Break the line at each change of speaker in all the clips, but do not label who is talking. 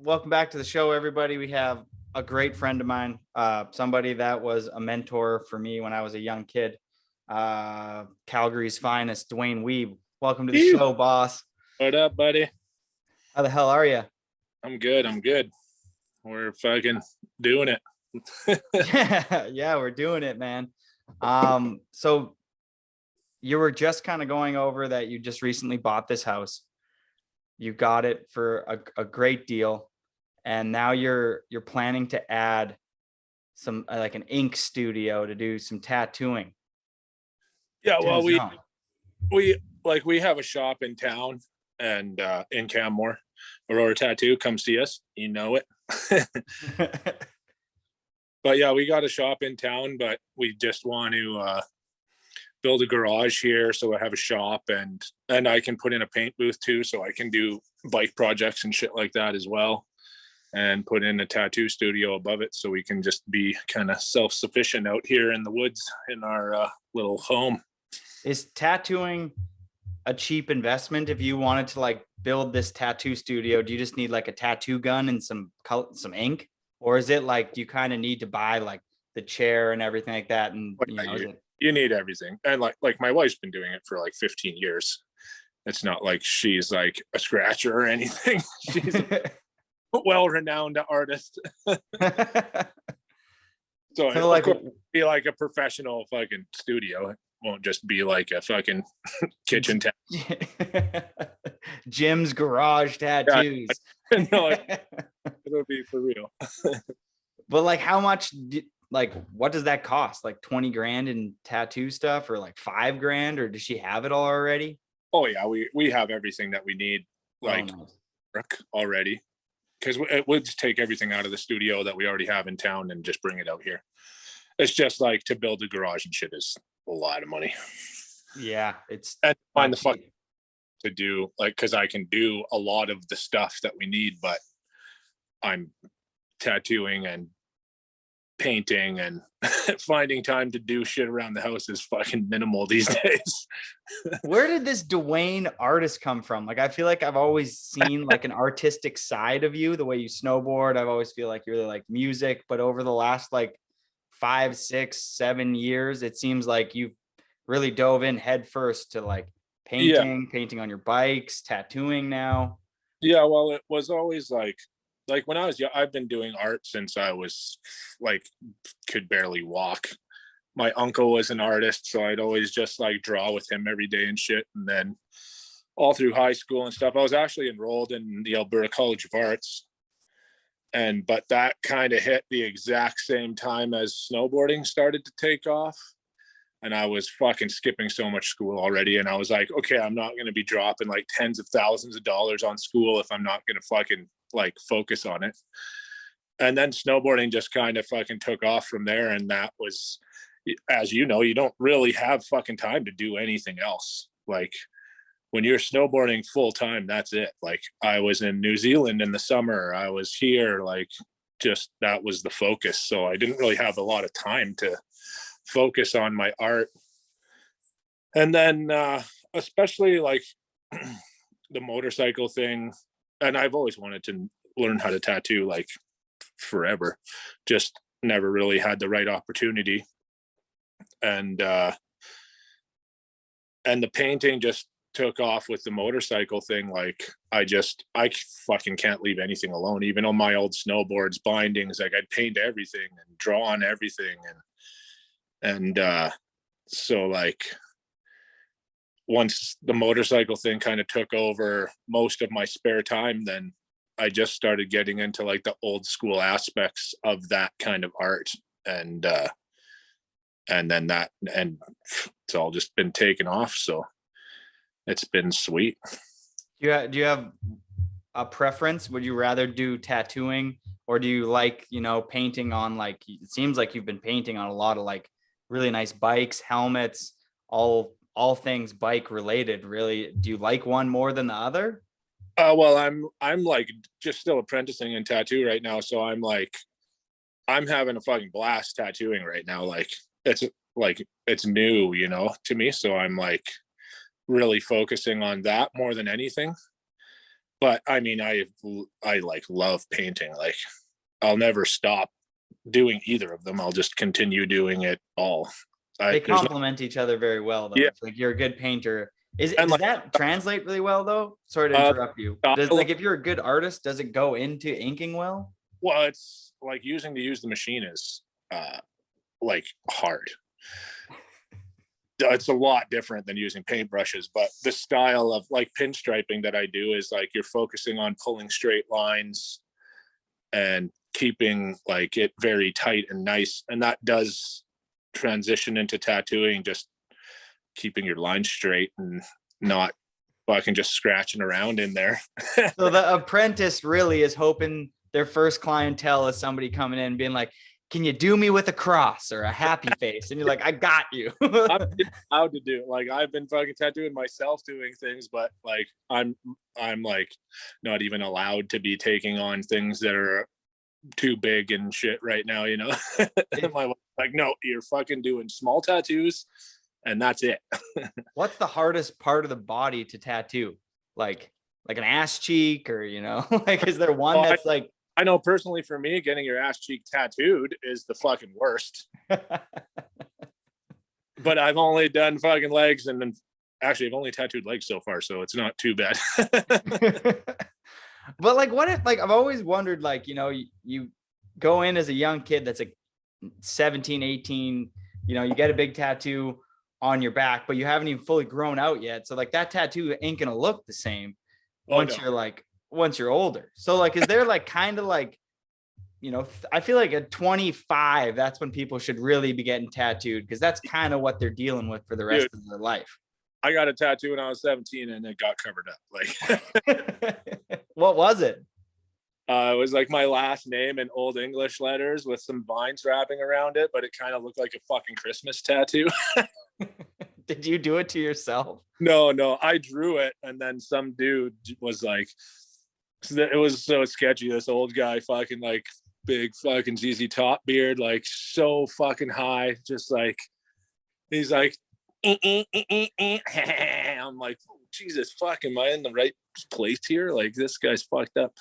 Welcome back to the show, everybody. We have a great friend of mine, somebody that was a mentor for me when I was a young kid. Calgary's finest, Dwayne Weibe. Welcome to the
Ew.
show, boss.
What up, buddy?
How the hell are you?
I'm good. I'm good. We're fucking doing it.
Yeah, we're doing it, man. So you were just kind of going over that you just recently bought this house. You got it for a great deal, and now you're planning to add some like an ink studio to do some tattooing.
Yeah, well,
Turns out.
we have a shop in town and in Canmore. Aurora Tattoo, come see us. You know it. But yeah, we got a shop in town, but we just want to build a garage here so I have a shop and I can put in a paint booth too, so I can do bike projects and shit like that as well, and put in a tattoo studio above it so we can just be kind of self-sufficient out here in the woods in our little home.
Is tattooing a cheap investment? If you wanted to like build this tattoo studio, do you just need like a tattoo gun and some ink, or is it like you kind of need to buy like the chair and everything like that? And
You need everything, and like my wife's been doing it for like 15 years. It's not like she's like a scratcher or anything. She's a well-renowned artist. So like be like a professional fucking studio. It won't just be like a fucking kitchen
Jim's garage tattoos.
No, it'll be for real.
But like, how much? Like, what does that cost? Like 20 grand in tattoo stuff, or like 5 grand, or does she have it all already?
Oh yeah, we have everything that we need, like already, because it would just take everything out of the studio that we already have in town and just bring it out here. It's just like to build a garage and shit is a lot of money.
Yeah, it's
and find the fuck to do, like, because I can do a lot of the stuff that we need, but I'm tattooing and painting and finding time to do shit around the house is fucking minimal these days.
Where did this Dwayne artist come from? Like, I feel like I've always seen like an artistic side of you, the way you snowboard. I've always feel like you really like music, but over the last like 5, 6, 7 years, it seems like you've really dove in head first to like painting on your bikes, tattooing now.
Yeah, well, it was always like when I was young, I've been doing art since I was like could barely walk. My uncle was an artist, so I'd always just like draw with him every day and shit. And then all through high school and stuff, I was actually enrolled in the Alberta College of Arts. But that kind of hit the exact same time as snowboarding started to take off. And I was fucking skipping so much school already. And I was like, okay, I'm not going to be dropping like tens of thousands of dollars on school if I'm not going to fucking like focus on it. And then snowboarding just kind of fucking took off from there. And that was, as you know, you don't really have fucking time to do anything else. Like when you're snowboarding full time, that's it. Like I was in New Zealand in the summer, I was here, like just that was the focus. So I didn't really have a lot of time to focus on my art. And then especially like the motorcycle thing, and I've always wanted to learn how to tattoo like forever, just never really had the right opportunity. And the painting just took off with the motorcycle thing. Like I fucking can't leave anything alone. Even on my old snowboards, bindings, like I'd paint everything and draw on everything. And so like once the motorcycle thing kind of took over most of my spare time, then I just started getting into like the old school aspects of that kind of art. And then it's all just been taken off. So it's been sweet.
Do you have a preference? Would you rather do tattooing, or do you like, painting on, like, it seems like you've been painting on a lot of like really nice bikes, helmets, all things bike related, really. Do you like one more than the other?
Well, I'm like just still apprenticing in tattoo right now. So I'm having a fucking blast tattooing right now. Like it's new, to me. So I'm like really focusing on that more than anything. But I mean, I like love painting. Like I'll never stop doing either of them. I'll just continue doing it all.
They complement each other very well, though.
Yeah.
It's like you're a good painter. Does
like,
that translate really well, though? Sorry to interrupt you. Does, like, if you're a good artist, does it go into inking well?
Well, it's like use the machine is like hard. It's a lot different than using paintbrushes, but the style of like pinstriping that I do is like you're focusing on pulling straight lines and keeping like it very tight and nice, and that does transition into tattooing, just keeping your lines straight and not fucking just scratching around in there.
So the apprentice really is hoping their first clientele is somebody coming in and being like, can you do me with a cross or a happy face? And you're like, I got you.
I'm allowed to do it. Like I've been fucking tattooing myself doing things, but like I'm like not even allowed to be taking on things that are too big and shit right now, you know. My wife's like, no, you're fucking doing small tattoos and that's it.
What's the hardest part of the body to tattoo? Like an ass cheek, or, you know, like, is there one that's like,
I know personally for me, getting your ass cheek tattooed is the fucking worst. But I've only done fucking legs, and then actually I've only tattooed legs so far, so it's not too bad.
But like, what if, like, I've always wondered, like, you know, you go in as a young kid that's like 17, 18, you know, you get a big tattoo on your back, but you haven't even fully grown out yet. So like that tattoo ain't gonna look the same once you're older. So like, is there like kind of like, you know, I feel like at 25, that's when people should really be getting tattooed, because that's kind of what they're dealing with for the rest of their life.
I got a tattoo when I was 17 and it got covered up. Like,
what was it?
It was like my last name in old English letters with some vines wrapping around it, but it kind of looked like a fucking Christmas tattoo.
Did you do it to yourself?
No, I drew it, and then some dude was like, it was so sketchy. This old guy, fucking like big fucking ZZ Top beard, like so fucking high, just like he's like, I'm like, oh, Jesus fuck, am I in the right place here? Like this guy's fucked up.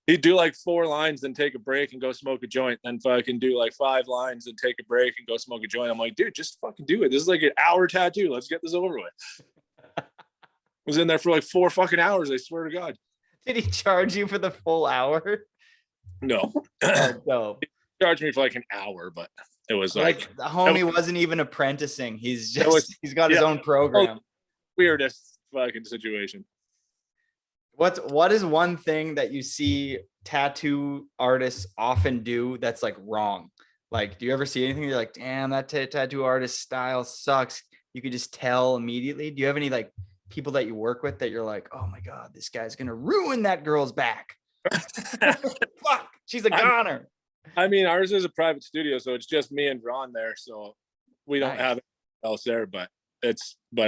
He'd do like 4 lines, then take a break and go smoke a joint, then fucking do like 5 lines and take a break and go smoke a joint. I'm like, dude, just fucking do it. This is like an hour tattoo. Let's get this over with. Was in there for like 4 fucking hours, I swear to God.
Did he charge you for the full hour?
No.
No.
He charged me for like an hour, but it was like
the homie wasn't even apprenticing. He's he's got his own program.
Weirdest fucking situation.
What is one thing that you see tattoo artists often do that's like wrong? Like, do you ever see anything you're like, damn, that tattoo artist style sucks? You could just tell immediately. Do you have any like people that you work with that you're like, oh my God, this guy's gonna ruin that girl's back? Fuck, she's a goner.
I mean, ours is a private studio, so it's just me and Ron there, so we don't have anything else there. But I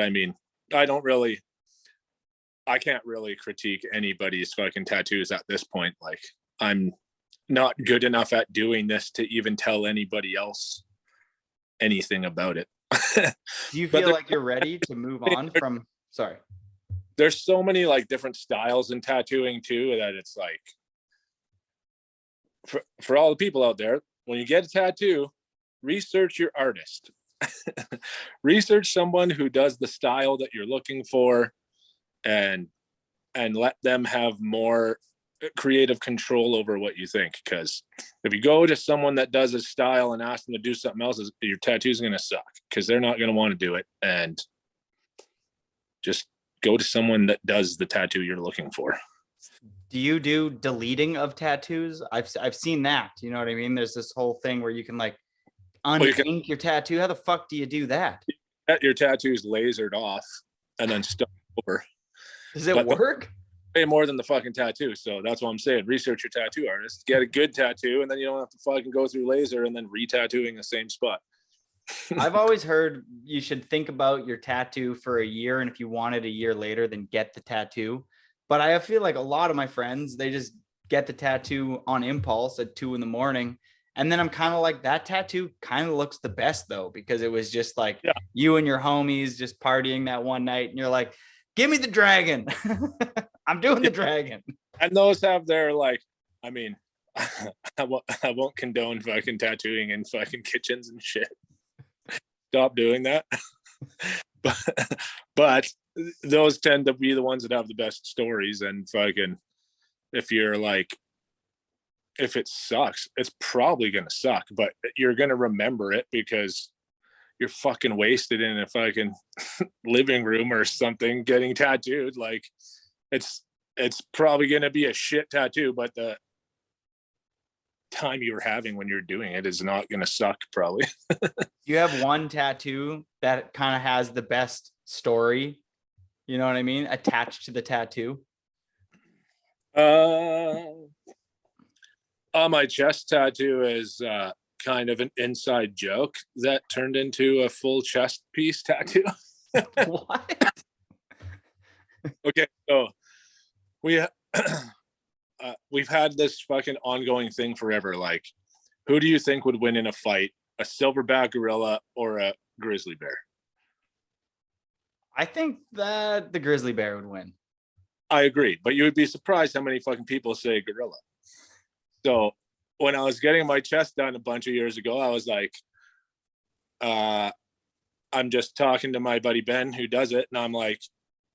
mean, I can't really critique anybody's fucking tattoos at this point. Like, I'm not good enough at doing this to even tell anybody else anything about it.
Do you feel like you're ready to move on from? Sorry.
There's so many like different styles in tattooing too, that it's like, for all the people out there, when you get a tattoo, research your artist. Research someone who does the style that you're looking for, and let them have more creative control over what you think. Because if you go to someone that does a style and ask them to do something else, your tattoo is going to suck, because they're not going to want to do it. And just go to someone that does the tattoo you're looking for.
Do you do deleting of tattoos? I've seen that. You know what I mean? There's this whole thing where you can like unink your tattoo. How the fuck do you do that?
Your tattoo's lasered off and then stuck over.
Does it work?
Way more than the fucking tattoo. So that's what I'm saying. Research your tattoo artist. Get a good tattoo, and then you don't have to fucking go through laser and then re-tattooing the same spot.
I've always heard you should think about your tattoo for a year, and if you want it a year later, then get the tattoo. But I feel like a lot of my friends, they just get the tattoo on impulse at 2 a.m. And then I'm kind of like, that tattoo kind of looks the best though, because it was just like you and your homies just partying that one night. And you're like, Give me the dragon. I'm doing the dragon.
And those have their like, I mean, I won't condone fucking tattooing in fucking kitchens and shit. Stop doing that. but those tend to be the ones that have the best stories. And fucking, if you're like, if it sucks, it's probably gonna suck, but you're gonna remember it because you're fucking wasted in a fucking living room or something getting tattooed. Like it's probably gonna be a shit tattoo, but the time you're having when you're doing it is not gonna suck probably.
You have one tattoo that kind of has the best story, you know what I mean, attached to the tattoo?
On my chest tattoo is kind of an inside joke that turned into a full chest piece tattoo.
What?
Okay, so we've had this fucking ongoing thing forever. Like, who do you think would win in a fight, a silverback gorilla or a grizzly bear?
I think that the grizzly bear would win.
I agree, but you would be surprised how many fucking people say gorilla. So when I was getting my chest done a bunch of years ago, I was like, I'm just talking to my buddy Ben who does it, and I'm like,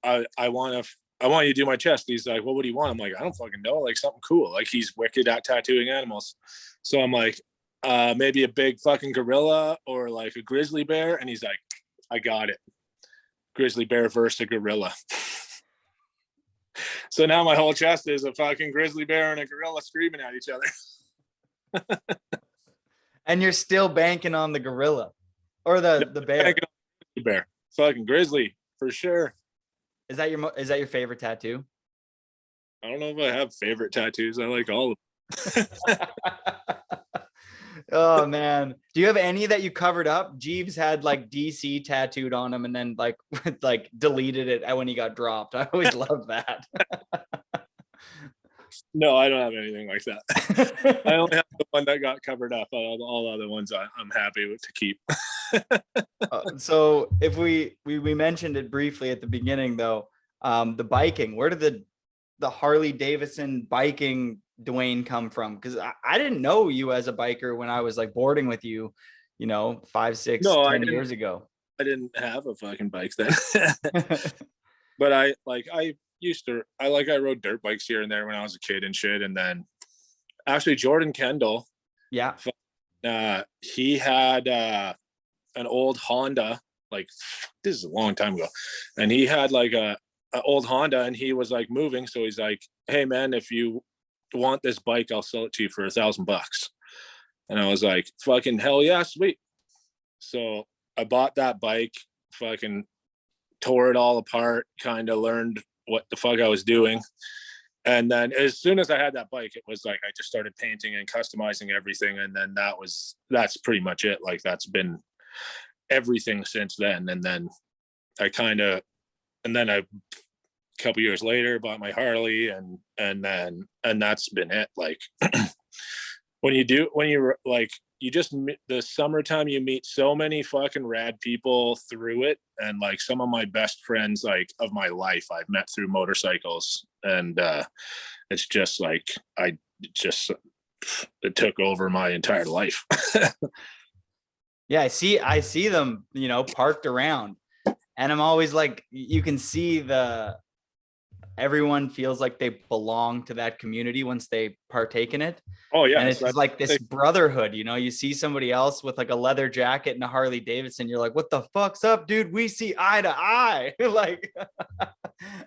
I want you to do my chest. He's like, well, what do you want? I'm like, I don't fucking know, like something cool. Like he's wicked at tattooing animals. So I'm like, maybe a big fucking gorilla or like a grizzly bear. And he's like, I got it. Grizzly bear versus a gorilla. So now my whole chest is a fucking grizzly bear and a gorilla screaming at each other.
And you're still banking on the gorilla or the bear.
Bear. Fucking grizzly for sure.
Is that your favorite tattoo?
I don't know if I have favorite tattoos. I like all of them.
Oh man. Do you have any that you covered up? Jeeves had like DC tattooed on him and then like deleted it when he got dropped. I always loved that.
No, I don't have anything like that. I only have the one that got covered up. All the other ones I'm happy with to keep.
So if we mentioned it briefly at the beginning though, the biking, where did the Harley Davidson biking Dwayne come from? Because I didn't know you as a biker when I was like boarding with you, 5, 6, 10 years ago.
I didn't have a fucking bike then. But I rode dirt bikes here and there when I was a kid and shit. And then actually Jordan Kendall,
yeah,
he had an old Honda, like this is a long time ago, and he had like a old Honda and he was like moving, so he's like, hey man, if you want this bike, I'll sell it to you for $1,000. And I was like, fucking hell yeah, sweet. So I bought that bike, fucking tore it all apart, kind of learned what the fuck I was doing. And then as soon as I had that bike, it was like I just started painting and customizing everything. And then that's pretty much it. Like that's been everything since then. And then a couple years later bought my Harley and that's been it. Like the summertime, you meet so many fucking rad people through it. And like some of my best friends, like of my life, I've met through motorcycles. And it's just like, it took over my entire life.
Yeah. I see them, parked around, and I'm always like, you can see everyone feels like they belong to that community once they partake in it.
Oh yeah.
And it's just like this brotherhood, you see somebody else with like a leather jacket and a Harley Davidson. You're like, what the fuck's up, dude? We see eye to eye. Like,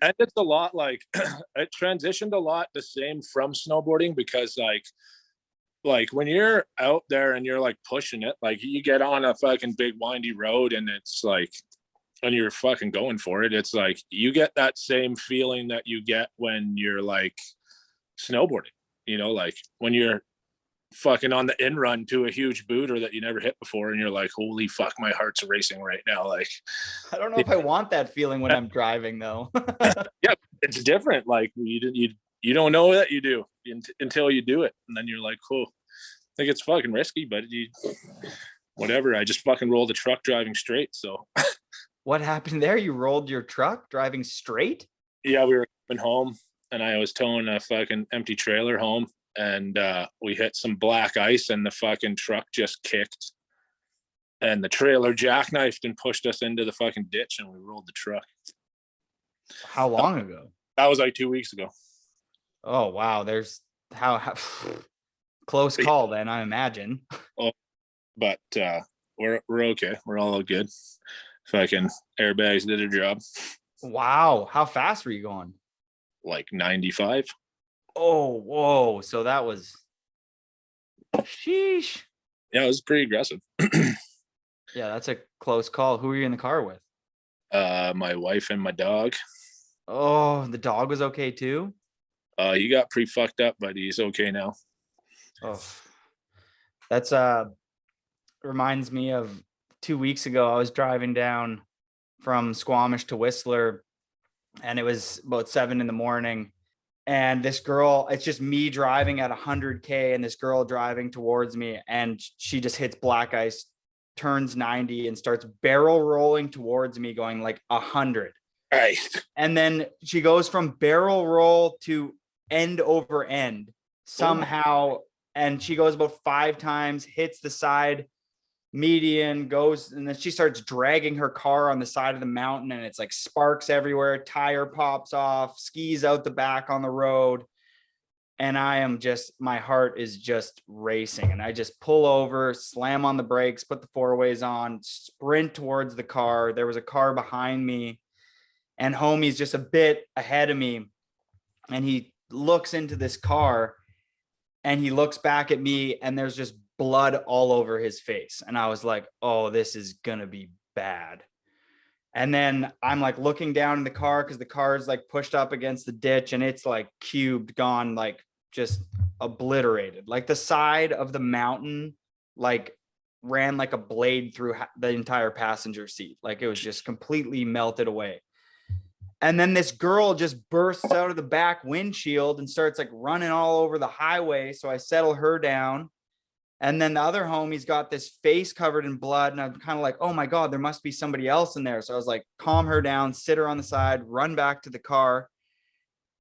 and it's a lot like it transitioned a lot the same from snowboarding, because like when you're out there and you're like pushing it, like you get on a fucking big windy road and it's like, and you're fucking going for it, it's like you get that same feeling that you get when you're like snowboarding, like when you're fucking on the in run to a huge booter that you never hit before and you're like, holy fuck, my heart's racing right now. Like
I don't know if I want that feeling when I'm driving though.
Yeah, it's different. Like you don't know that you do until you do it, and then you're like, cool. I think it's fucking risky, but whatever. I just fucking rolled a truck driving straight, so
What happened there? You rolled your truck driving straight?
Yeah, we were coming home, and I was towing a fucking empty trailer home, and we hit some black ice, and the fucking truck just kicked, and the trailer jackknifed and pushed us into the fucking ditch, and we rolled the truck.
How long ago?
That was like 2 weeks ago.
Oh, wow. There's how close call then, I imagine.
Oh, but we're okay. We're all good. Fucking airbags did their job.
Wow. How fast were you going?
Like 95.
Oh, whoa. So that was sheesh.
Yeah, it was pretty aggressive.
Yeah, that's a close call. Who were you in the car with?
My wife and my dog.
Oh, the dog was okay too?
He got pretty fucked up, but he's okay now.
Oh, that's reminds me of 2 weeks ago. I was driving down from Squamish to Whistler, and it was about 7 a.m. And this girl, it's just me driving at 100K and this girl driving towards me, and she just hits black ice, turns 90 and starts barrel rolling towards me going like 100.
Right.
And then she goes from barrel roll to end over end somehow. And she goes about 5 times, hits the side median, goes, and then she starts dragging her car on the side of the mountain, and it's like sparks everywhere, tire pops off, skis out the back on the road. And I am just, my heart is just racing, and I just pull over, slam on the brakes, put the 4-ways on, sprint towards the car. There was a car behind me, and homie's just a bit ahead of me, and he looks into this car and he looks back at me, and there's just blood all over his face. And I was like, oh, this is gonna be bad. And then I'm like looking down in the car, because the car is like pushed up against the ditch, and it's like cubed, gone, like just obliterated. Like the side of the mountain like ran like a blade through the entire passenger seat. Like it was just completely melted away. And then this girl just bursts out of the back windshield and starts like running all over the highway. So I settle her down. And then the other homie's got this face covered in blood. And I'm kind of like, oh my God, there must be somebody else in there. So I was like, calm her down, sit her on the side, run back to the car.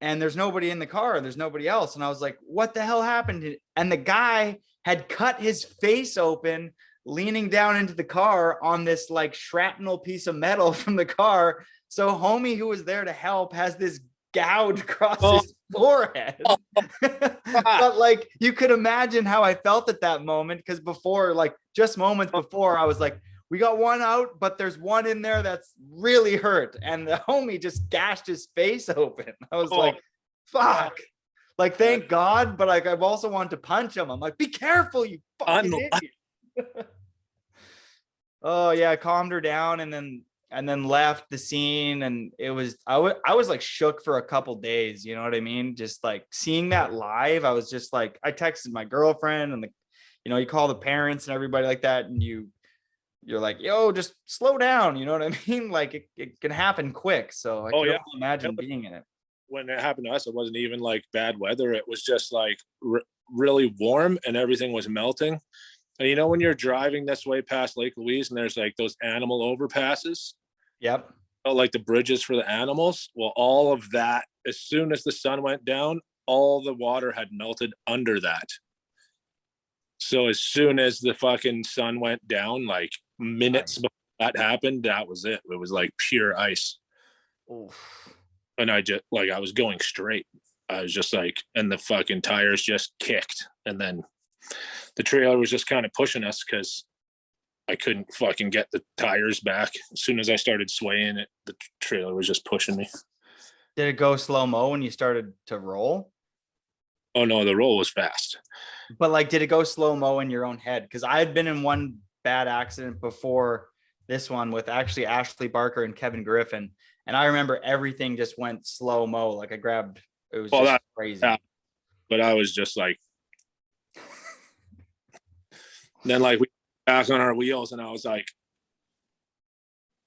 And there's nobody in the car. There's nobody else. And I was like, what the hell happened? And the guy had cut his face open, leaning down into the car on this like shrapnel piece of metal from the car. So homie who was there to help has this gouge across his forehead. But like you could imagine how I felt at that moment, because before, like just moments before, I was like, we got one out, but there's one in there that's really hurt. And the homie just gashed his face open. I was like, fuck. Like, thank God. But like, I've also wanted to punch him. I'm like, be careful, you fucking idiot. Oh yeah, I calmed her down, and then left the scene. And it was, I was like shook for a couple days. You know what I mean? Just like seeing that live, I was just like, I texted my girlfriend, and you call the parents and everybody like that. And you're like, yo, just slow down. You know what I mean? Like it can happen quick. So I can only imagine being in it.
When it happened to us, it wasn't even like bad weather. It was just like really warm, and everything was melting. And when you're driving this way past Lake Louise, and there's like those animal overpasses.
Yep.
Like the bridges for the animals. Well, all of that, as soon as the sun went down, all the water had melted under that. So as soon as the fucking sun went down, like minutes before that happened, that was it. It was like pure ice. Oof. And I just like, I was going straight. I was just like, and the fucking tires just kicked. And then the trailer was just kind of pushing us, because I couldn't fucking get the tires back. As soon as I started swaying it, the trailer was just pushing me.
Did it go slow-mo when you started to roll?
Oh no, the roll was fast.
But like, did it go slow-mo in your own head? Because I had been in one bad accident before this one with actually Ashley Barker and Kevin Griffin. And I remember everything just went slow-mo. Like it was just crazy. Yeah.
But I was just like, then like we back on our wheels, and I was like,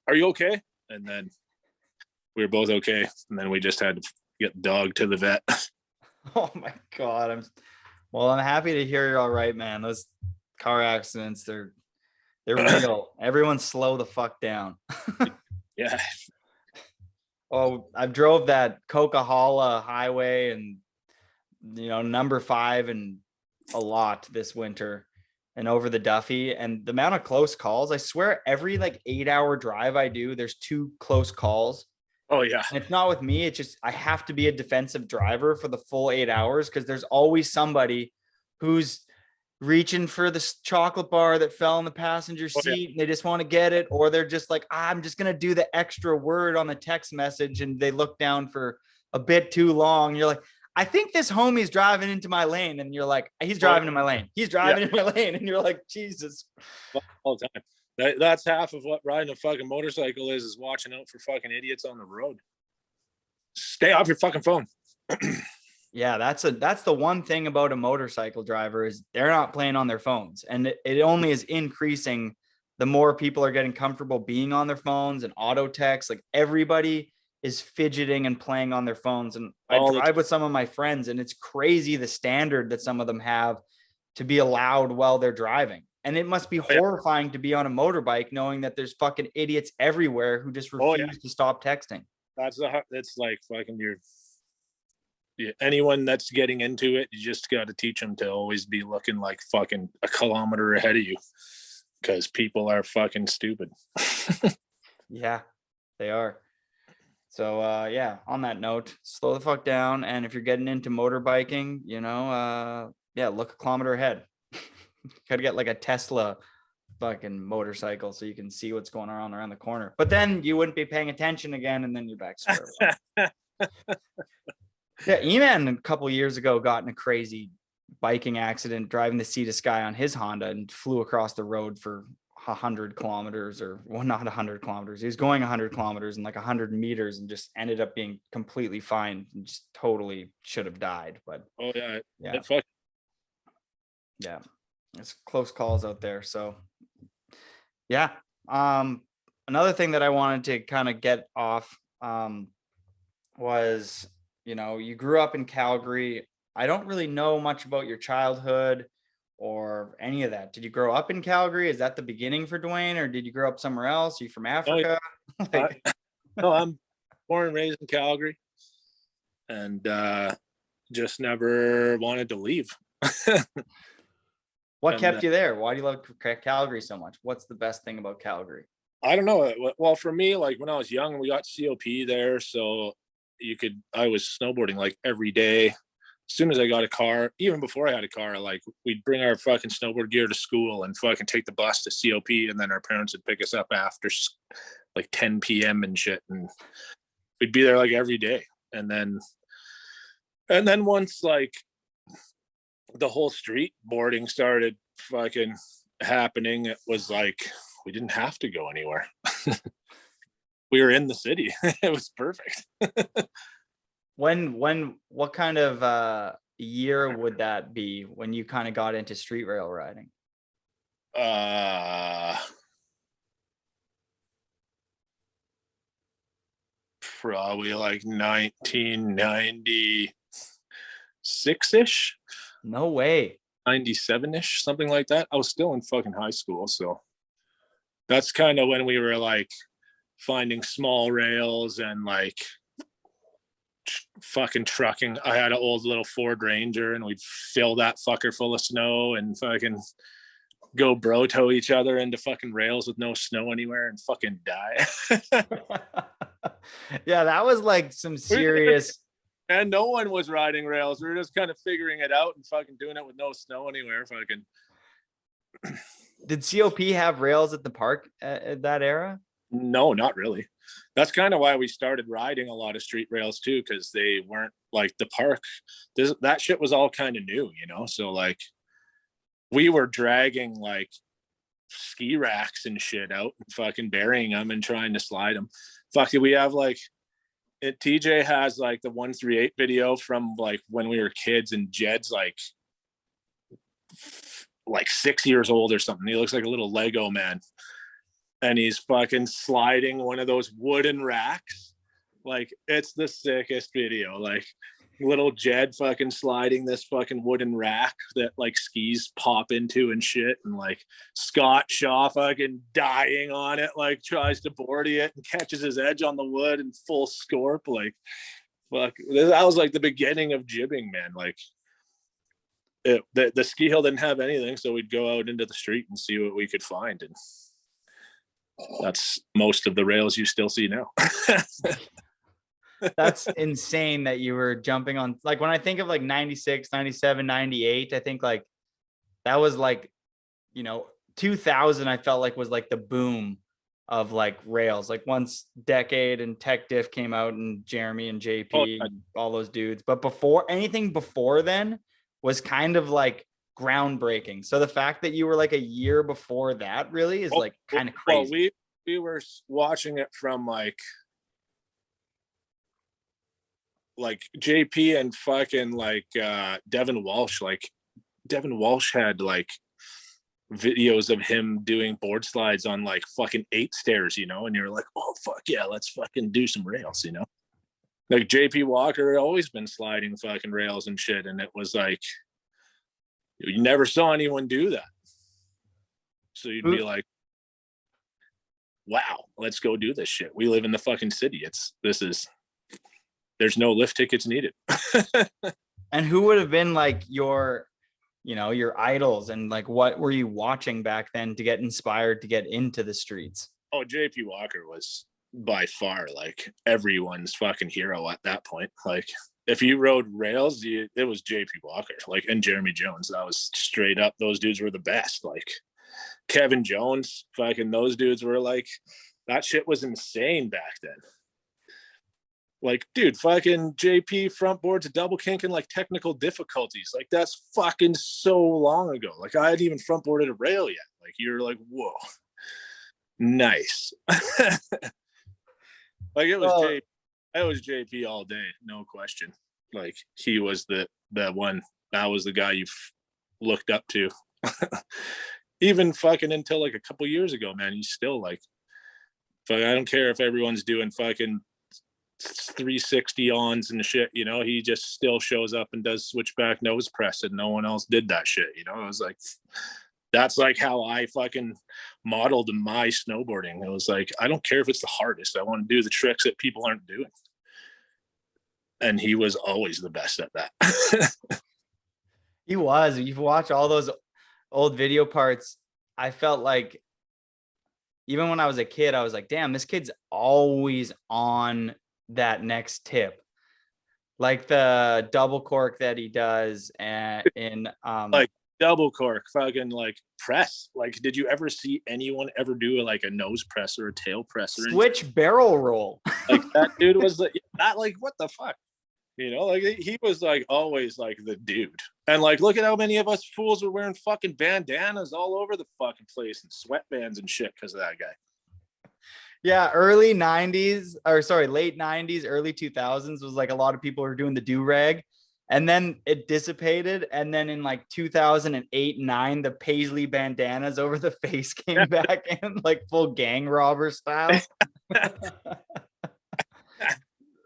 are you okay? And then we were both okay. And then we just had to get the dog to the vet.
Oh my God. I'm happy to hear you're all right, man. Those car accidents, they're real. Everyone slow the fuck down.
Yeah.
Oh, I've drove that Coca-Cola highway and, number 5 and a lot this winter and over the Duffy, and the amount of close calls, I swear every like 8-hour drive I do, there's 2 close calls.
Oh yeah.
And it's not with me. It's just, I have to be a defensive driver for the full 8 hours because there's always somebody who's reaching for the chocolate bar that fell in the passenger seat and they just want to get it, or they're just like, I'm just going to do the extra word on the text message, and they look down for a bit too long. You're like, I think this homie's driving into my lane, and you're like, he's driving in my lane, he's driving in my lane, and you're like, Jesus.
All the time. That's half of what riding a fucking motorcycle is watching out for fucking idiots on the road. Stay off your fucking phone.
Yeah, that's the one thing about a motorcycle driver is they're not playing on their phones, and it only is increasing the more people are getting comfortable being on their phones and auto text. Like everybody is fidgeting and playing on their phones, and I drive with some of my friends, and it's crazy the standard that some of them have to be allowed while they're driving. And it must be horrifying to be on a motorbike knowing that there's fucking idiots everywhere who just refuse to stop texting.
That's like fucking anyone that's getting into it, you just got to teach them to always be looking like fucking a kilometer ahead of you, because people are fucking stupid.
Yeah, they are. So on that note, slow the fuck down, and if you're getting into motorbiking, look a kilometer ahead. Gotta get like a Tesla fucking motorcycle so you can see what's going on around the corner, but then you wouldn't be paying attention again, and then you're back square one. Yeah, E-Man a couple years ago got in a crazy biking accident driving the Sea to Sky on his Honda and flew across the road for 100 kilometers, or well, not 100 kilometers. He was going 100 kilometers and like 100 meters and just ended up being completely fine and just totally should have died. But it's close calls out there. So yeah. Another thing that I wanted to kind of get off was, you grew up in Calgary. I don't really know much about your childhood or any of that. Did you grow up in Calgary? Is that the beginning for Dwayne, or did you grow up somewhere else? Are you from Africa?
No, I'm born and raised in Calgary, and just never wanted to leave.
What kept you there? Why do you love Calgary so much? What's the best thing about Calgary?
I don't know. Well, for me, like when I was young, we got COP there, so I was snowboarding like every day. As soon as I got a car, even before I had a car, like we'd bring our fucking snowboard gear to school and fucking take the bus to COP, and then our parents would pick us up after like 10 p.m. and shit, and we'd be there like every day. And then once like the whole street boarding started fucking happening, it was like we didn't have to go anywhere. We were in the city. It was perfect.
What kind of year would that be when you kind of got into street rail riding?
Probably like 1996-ish.
No way.
97-ish, something like that. I was still in fucking high school, so that's kind of when we were like finding small rails and like fucking trucking. I had an old little Ford Ranger, and we'd fill that fucker full of snow and fucking go bro tow each other into fucking rails with no snow anywhere and fucking die.
Yeah, that was like some serious.
And no one was riding rails. We were just kind of figuring it out and fucking doing it with no snow anywhere. Fucking.
Did COP have rails at the park at that era?
No, not really. That's kind of why we started riding a lot of street rails too, because they weren't like the park. That shit was all kind of new, So like, we were dragging like ski racks and shit out and fucking burying them and trying to slide them. Fuck it, we have like. TJ has like the 138 video from like when we were kids, and Jed's like 6 years old or something. He looks like a little Lego man, and he's fucking sliding one of those wooden racks. Like, it's the sickest video. Like, little Jed fucking sliding this fucking wooden rack that like skis pop into and shit, and like Scott Shaw fucking dying on it, like tries to boardie it and catches his edge on the wood and full scorp. Like, fuck, that was like the beginning of jibbing, man. Like, the ski hill didn't have anything, so we'd go out into the street and see what we could find, and that's most of the rails you still see now.
That's insane that you were jumping on. Like when I think of like 96, 97, 98, I think like that was like, 2000, I felt like was like the boom of like rails. Like once Decade and Tech Diff came out and Jeremy and JP and all those dudes. But anything before then was kind of like groundbreaking. So the fact that you were like a year before that really is like kind of crazy.
Well, we were watching it from like JP and fucking like Devin Walsh. Like Devin Walsh had like videos of him doing board slides on like fucking 8 stairs, and you're like, oh fuck yeah, let's fucking do some rails, like JP Walker had always been sliding fucking rails and shit, and it was like you never saw anyone do that, so you'd be like, wow, let's go do this shit. We live in the fucking city. There's no lift tickets needed.
And who would have been like your idols, and like what were you watching back then to get inspired to get into the streets?
Oh, JP Walker was by far like everyone's fucking hero at that point. Like if you rode rails, it was JP Walker, like, and Jeremy Jones. That was straight up. Those dudes were the best. Like Kevin Jones, fucking those dudes were like, that shit was insane back then. Like, dude, fucking JP front boards, double kink, and like technical difficulties. Like, that's fucking so long ago. Like, I hadn't even front boarded a rail yet. Like, you're like, whoa, nice. Like, it was JP all day, no question. Like, he was the one. That was the guy you looked up to. Even fucking until like a couple years ago, man. He's still like, I don't care if everyone's doing fucking 360 ons and shit, he just still shows up and does switchback nose press, and no one else did that shit. It was like, that's like how I fucking modeled my snowboarding. It was like, I don't care if it's the hardest, I want to do the tricks that people aren't doing. And he was always the best at that.
He was. You've watched all those old video parts. I felt like even when I was a kid, I was like, damn, this kid's always on that next tip. Like the double cork that he does in
like double cork, fucking like press. Like, did you ever see anyone ever do like a nose press or a tail press or
switch anything? Barrel roll?
Like that dude was like, not like, what the fuck? Like he was like always like the dude. And like, look at how many of us fools were wearing fucking bandanas all over the fucking place and sweatbands and shit because of that guy.
Yeah, late 90s, early 2000s was like a lot of people were doing the do-rag, and then it dissipated, and then in like 2008, 9, the paisley bandanas over the face came back in like full gang robber style.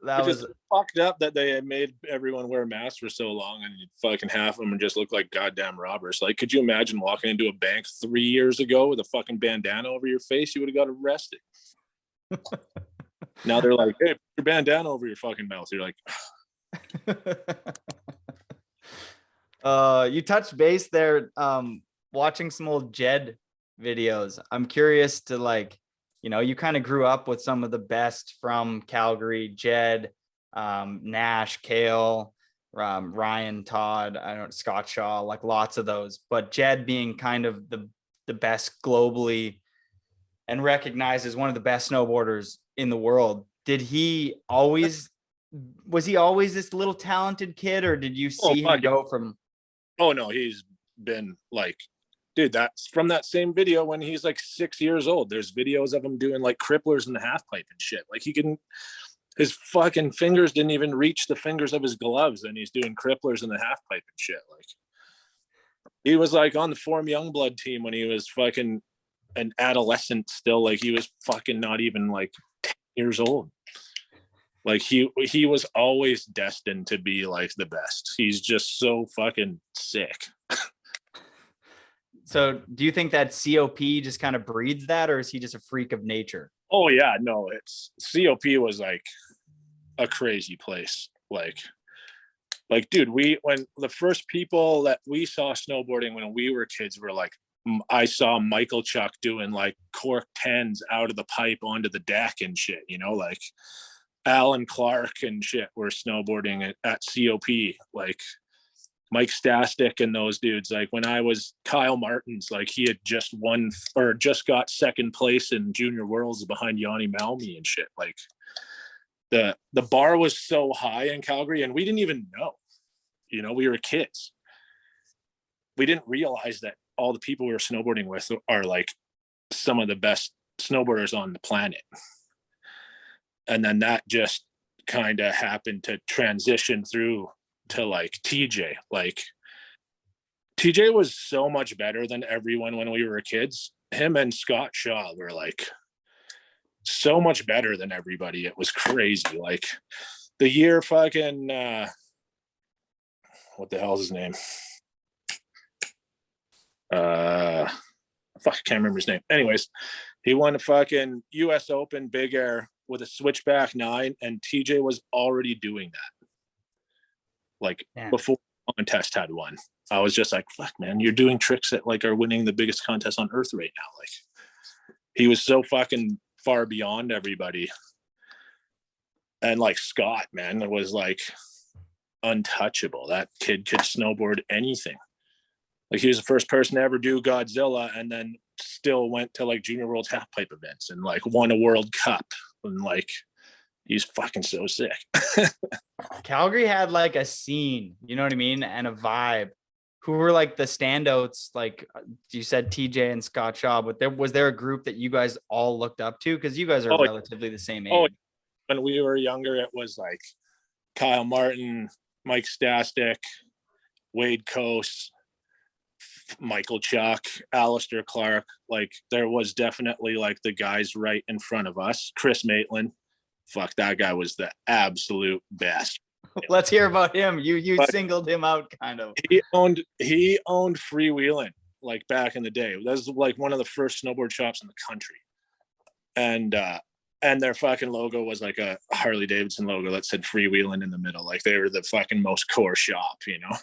That was
just fucked up that they had made everyone wear masks for so long, and fucking half of them just look like goddamn robbers. Like, could you imagine walking into a bank 3 years ago with a fucking bandana over your face? You would have got arrested. Now they're like, hey, put your bandana over your fucking mouth. You're
like, you touched base there, watching some old Jed videos. I'm curious to like, you kind of grew up with some of the best from Calgary, Jed, Nash, Kale, Ryan, Todd, Scott Shaw, like lots of those, but Jed being kind of the best globally and recognized as one of the best snowboarders in the world. Was he always this little talented kid, or did you see him go from?
Oh no, he's been like, dude, that's from that same video when he's like 6 years old. There's videos of him doing like cripplers in the half pipe and shit. Like his fucking fingers didn't even reach the fingers of his gloves, and he's doing cripplers in the half pipe and shit. Like, he was like on the Form Youngblood team when he was fucking an adolescent still. Like, he was fucking not even like 10 years old. Like he was always destined to be like the best. He's just so fucking sick.
So do you think that COP just kind of breeds that, or is he just a freak of nature?
Oh yeah, no, it's COP was like a crazy place. Like, dude, when the first people that we saw snowboarding when we were kids were like, I saw Michael Chuck doing like cork 10s out of the pipe onto the deck and shit, you know, like Alan Clark and shit were snowboarding at COP, like Mike Stastic and those dudes. Like when I was Kyle Martins, like he had just won or just got second place in Junior Worlds behind Yanni Malmi and shit. Like the bar was so high in Calgary, and we didn't even know, you know, we were kids. We didn't realize that all the people we were snowboarding with are like some of the best snowboarders on the planet. And then that just kind of happened to transition through to like TJ. Like TJ was so much better than everyone when we were kids. Him and Scott Shaw were like so much better than everybody. It was crazy. Like the year fucking what the hell's his name? Fuck, I can't remember his name. Anyways, he won a fucking US Open Big Air with a switchback 9, and TJ was already doing that. Like before the contest had won. I was just like, fuck, man, you're doing tricks that like are winning the biggest contest on earth right now. Like he was so fucking far beyond everybody. And like Scott, man, it was like untouchable. That kid could snowboard anything. Like he was the first person to ever do Godzilla, and then still went to like Junior World's half pipe events and like won a World Cup. And like he's fucking so sick.
Calgary had like a scene, you know what I mean, and a vibe. Who were like the standouts? Like you said, TJ and Scott Shaw, but was there a group that you guys all looked up to? Because you guys are relatively the same age.
Oh, when we were younger, it was like Kyle Martin, Mike Stastic, Wade Coase, Michael Chuck, Alistair Clark. Like there was definitely like the guys right in front of us. Chris Maitland, fuck, that guy was the absolute best.
Let's hear about him. You singled him out kind of.
He owned Freewheeling like back in the day. That was like one of the first snowboard shops in the country. And their fucking logo was like a Harley Davidson logo that said Freewheeling in the middle. Like they were the fucking most core shop, you know.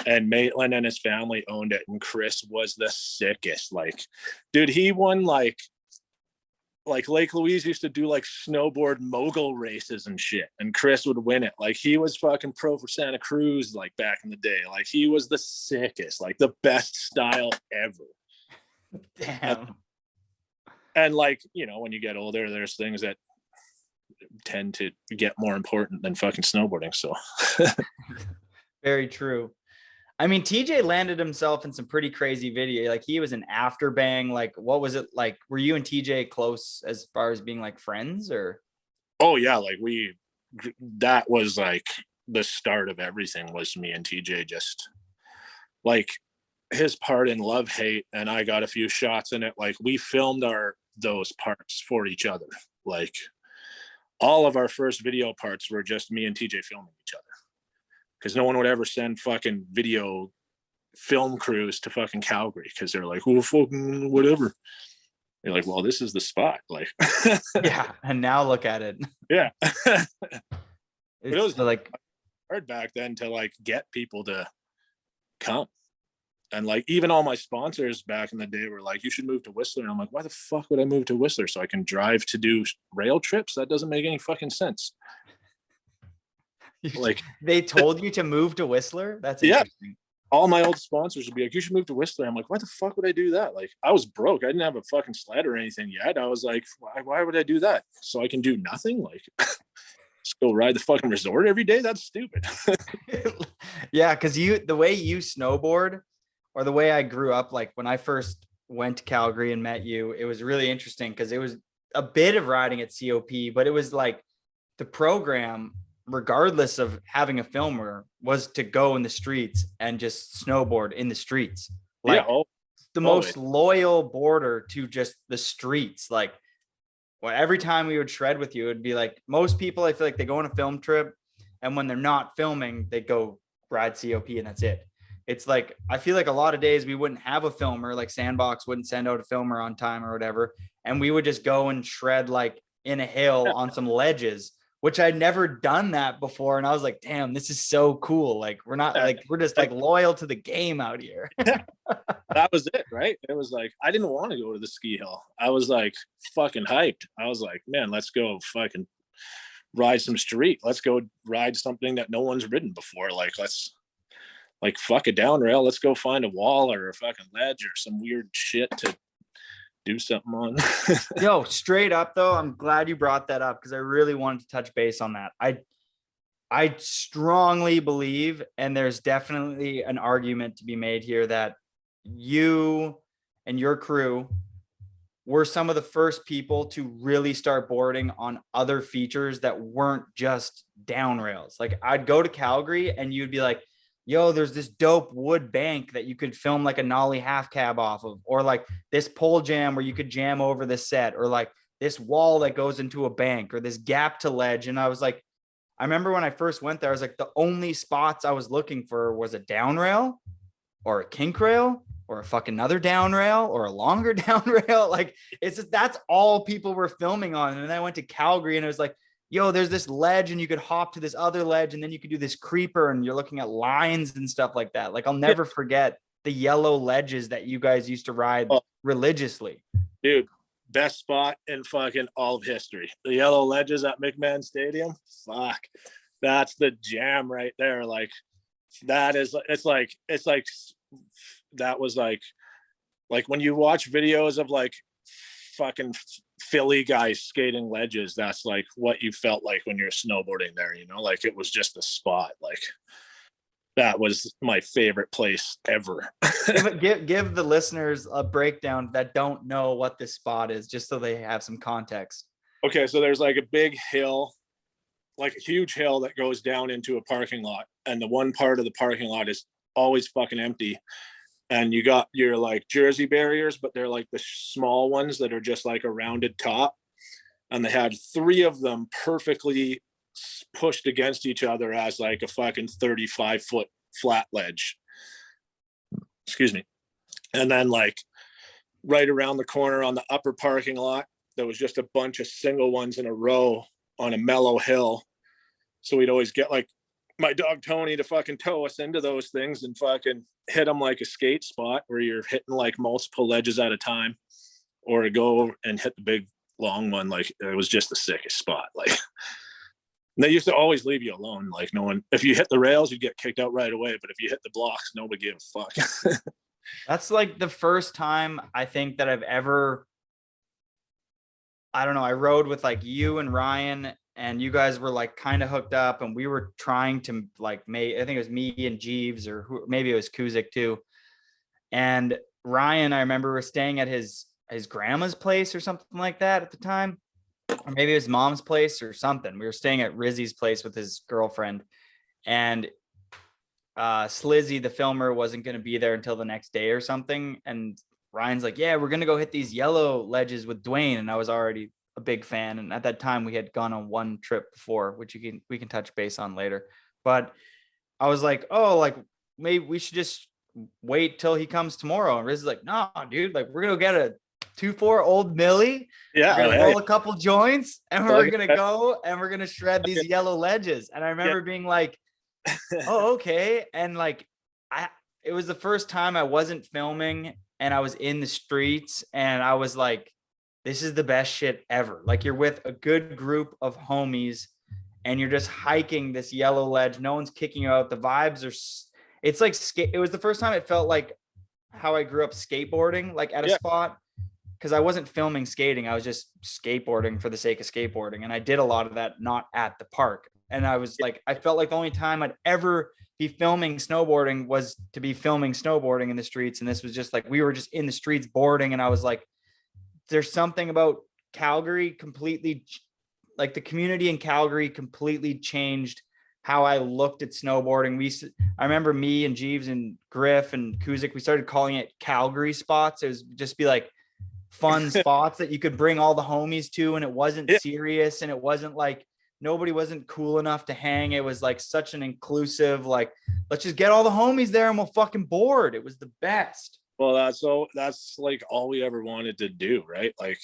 And Maitland and his family owned it, and Chris was the sickest. Like, dude, he won like Lake Louise used to do like snowboard mogul races and shit, and Chris would win it. Like he was fucking pro for Santa Cruz like back in the day. Like he was the sickest, like the best style ever.
Damn.
And like, you know, when you get older, there's things that tend to get more important than fucking snowboarding. So
very true. I mean, TJ landed himself in some pretty crazy video. Like he was an after bang. Like, what was it like? Were you and TJ close as far as being like friends, or?
Oh yeah. Like that was like the start of everything. Was me and TJ just like his part in Love Hate, and I got a few shots in it. Like we filmed those parts for each other. Like all of our first video parts were just me and TJ filming each other. Because no one would ever send fucking video film crews to fucking Calgary because they're like, oh, fucking whatever. You're like, well, this is the spot. Like,
yeah. And now look at it.
Yeah.
It was like
hard back then to like get people to come. And like even all my sponsors back in the day were like, you should move to Whistler. And I'm like, why the fuck would I move to Whistler so I can drive to do rail trips? That doesn't make any fucking sense. Like
they told you to move to Whistler? That's interesting. Yeah.
All my old sponsors would be like, you should move to Whistler. I'm like, why the fuck would I do that? Like I was broke. I didn't have a fucking sled or anything yet. I was like, why would I do that? So I can do nothing? Like just go ride the fucking resort every day? That's stupid.
Yeah, because the way you snowboard, or the way I grew up, like when I first went to Calgary and met you, it was really interesting because it was a bit of riding at COP, but it was like the program, regardless of having a filmer, was to go in the streets and just snowboard in the streets. Like the most loyal boarder to just the streets. Like well, every time we would shred with you, it'd be like most people, I feel like they go on a film trip and when they're not filming, they go ride COP and that's it. It's like, I feel like a lot of days we wouldn't have a filmer, like Sandbox wouldn't send out a filmer on time or whatever. And we would just go and shred like in a hill on some ledges, which I'd never done that before. And I was like, damn, this is so cool. Like, we're not like, we're just like loyal to the game out here.
That was it, right? It was like, I didn't want to go to the ski hill. I was like fucking hyped. I was like, man, let's go fucking ride some street. Let's go ride something that no one's ridden before. Like, let's like fuck a down rail. Let's go find a wall or a fucking ledge or some weird shit to do something on.
Yo, straight up though, I'm glad you brought that up because I really wanted to touch base on that. I strongly believe, and there's definitely an argument to be made here, that you and your crew were some of the first people to really start boarding on other features that weren't just down rails. Like I'd go to Calgary and you'd be like, yo, there's this dope wood bank that you could film like a nollie half cab off of, or like this pole jam where you could jam over the set, or like this wall that goes into a bank, or this gap to ledge. And I was like, I remember when I first went there, I was like, the only spots I was looking for was a down rail or a kink rail or a fucking another down rail or a longer down rail. Like it's just, that's all people were filming on. And then I went to Calgary and it was like, yo, there's this ledge and you could hop to this other ledge and then you could do this creeper and you're looking at lines and stuff like that. Like I'll never forget the yellow ledges that you guys used to ride religiously.
Dude, best spot in fucking all of history. The yellow ledges at McMahon Stadium. Fuck. That's the jam right there. Like that is, it's like that was like when you watch videos of like fucking Philly guys skating ledges, that's like what you felt like when you're snowboarding there, you know, like it was just a spot. Like that was my favorite place ever.
give the listeners a breakdown that don't know what this spot is, just so they have some context.
Okay, so there's like a big hill, like a huge hill that goes down into a parking lot, and the one part of the parking lot is always fucking empty. And you got your like Jersey barriers, but they're like the small ones that are just like a rounded top. And they had 3 of them perfectly pushed against each other as like a fucking 35-foot flat ledge. Excuse me. And then like right around the corner on the upper parking lot, there was just a bunch of single ones in a row on a mellow hill. So we'd always get like my dog Tony to fucking tow us into those things and fucking hit them like a skate spot where you're hitting like multiple ledges at a time, or go and hit the big long one. Like it was just the sickest spot. Like they used to always leave you alone. Like no one, if you hit the rails, you'd get kicked out right away. But if you hit the blocks, nobody gave a fuck.
That's like the first time I think that I've ever, I don't know, I rode with like you and Ryan, and you guys were like kind of hooked up, and we were trying to like I think it was me and Jeeves, or maybe it was Kuzik too. And Ryan, I remember was staying at his grandma's place or something like that at the time, or maybe his mom's place or something. We were staying at Rizzy's place with his girlfriend, and Slizzy, the filmer, wasn't going to be there until the next day or something. And Ryan's like, yeah, we're going to go hit these yellow ledges with Dwayne. And I was already a big fan. And at that time we had gone on one trip before, which we can touch base on later. But I was like, oh, like maybe we should just wait till he comes tomorrow. And Riz is like, no, dude, like we're going to get a 2.4 Old Millie.
Yeah.
We're gonna roll a couple joints and we're going to go and we're going to shred these yellow ledges. And I remember being like, oh, okay. And like, it was the first time I wasn't filming and I was in the streets, and I was like, this is the best shit ever. Like you're with a good group of homies and you're just hiking this yellow ledge. No one's kicking you out. The vibes are, it's like, it was the first time it felt like how I grew up skateboarding, like at a spot. Cause I wasn't filming skating. I was just skateboarding for the sake of skateboarding. And I did a lot of that, not at the park. And I was like, I felt like the only time I'd ever be filming snowboarding was to be filming snowboarding in the streets. And this was just like, we were just in the streets boarding. And I was like, there's something about Calgary completely, like the community in Calgary completely changed how I looked at snowboarding. I remember me and Jeeves and Griff and Kuzik, we started calling it Calgary spots. It was just be like, fun spots that you could bring all the homies to, and it wasn't
Yeah.
serious, and it wasn't like nobody wasn't cool enough to hang. It was like such an inclusive, like, let's just get all the homies there and we'll fucking board. It was the best.
Well, that's like all we ever wanted to do, right? Like,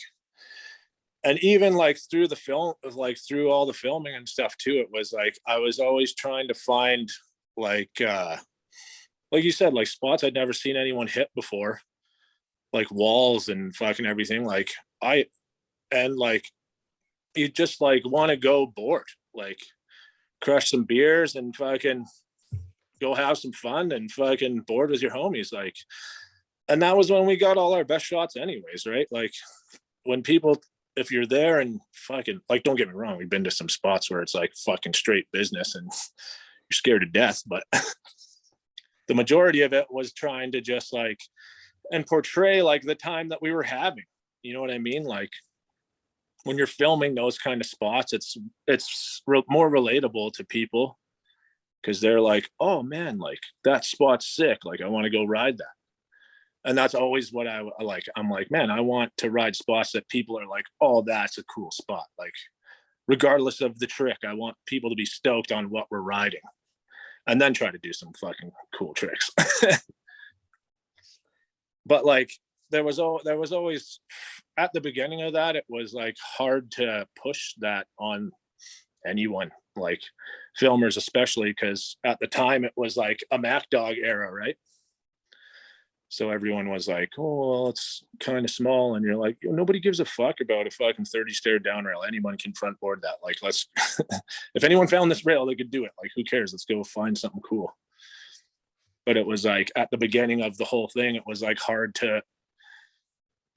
and even like through the film, like through all the filming and stuff too, it was like I was always trying to find like you said, like spots I'd never seen anyone hit before, like walls and fucking everything. Like like you just like want to go board, like crush some beers and fucking go have some fun and fucking board with your homies. Like, and that was when we got all our best shots anyways, right? Like when people, if you're there and fucking, like, don't get me wrong, we've been to some spots where it's like fucking straight business and you're scared to death, but the majority of it was trying to just like, and portray like the time that we were having, you know what I mean? Like when you're filming those kind of spots, it's more relatable to people because they're like, oh man, like that spot's sick. Like I want to go ride that. And that's always what I like. I'm like, man, I want to ride spots that people are like, oh, that's a cool spot. Like, regardless of the trick, I want people to be stoked on what we're riding and then try to do some fucking cool tricks. But like, there was always, at the beginning of that, it was like hard to push that on anyone, like filmers, especially because at the time it was like a Mac Dog era, right? So everyone was like, oh, well, it's kind of small. And you're like, nobody gives a fuck about a fucking 30 stair down rail. Anyone can front board that. Like, let's, if anyone found this rail, they could do it. Like, who cares? Let's go find something cool. But it was like at the beginning of the whole thing, it was like hard to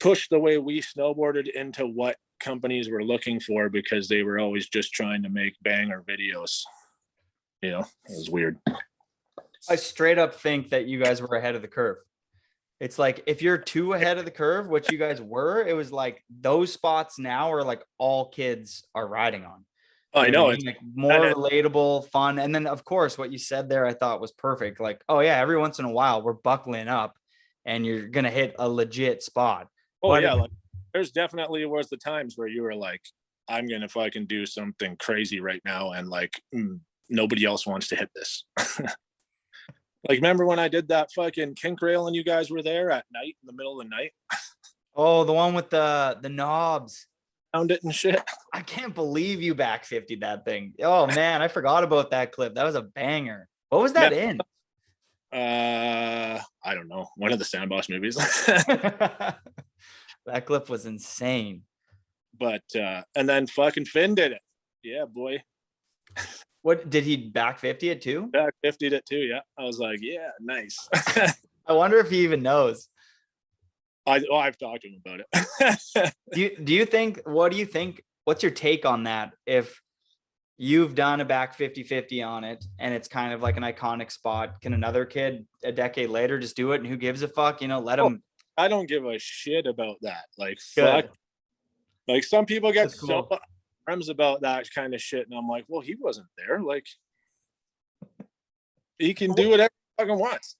push the way we snowboarded into what companies were looking for because they were always just trying to make banger videos. You know, it was weird.
I straight up think that you guys were ahead of the curve. It's like if you're too ahead of the curve, which you guys were, it was like those spots now are like all kids are riding on.
Oh, I know. It's
like more relatable, fun. And then of course what you said there I thought was perfect. Like, oh yeah, every once in a while we're buckling up and you're gonna hit a legit spot.
Oh yeah, like there's definitely was the times where you were like, I'm gonna fucking do something crazy right now and like nobody else wants to hit this. Like, remember when I did that fucking kink rail and you guys were there at night in the middle of the night?
Oh, the one with the knobs.
Found it and shit.
I can't believe you back 50'd that thing. Oh man, I forgot about that clip. That was a banger. What was that in?
I don't know. One of the Sandbox movies.
That clip was insane.
But and then fucking Finn did it. Yeah, boy.
What did he back 50 it too?
Back 50'd it too, yeah. I was like, yeah, nice.
I wonder if he even knows.
I've talked to him about it.
do you think, what do you think, what's your take on that? If you've done a back 50-50 on it and it's kind of like an iconic spot, can another kid a decade later just do it and who gives a fuck? You know, let him.
I don't give a shit about that. Like,
Good.
fuck. Like some people get
Cool.
so about that kind of shit, and I'm like, well, he wasn't there. Like, he can do whatever he fucking wants.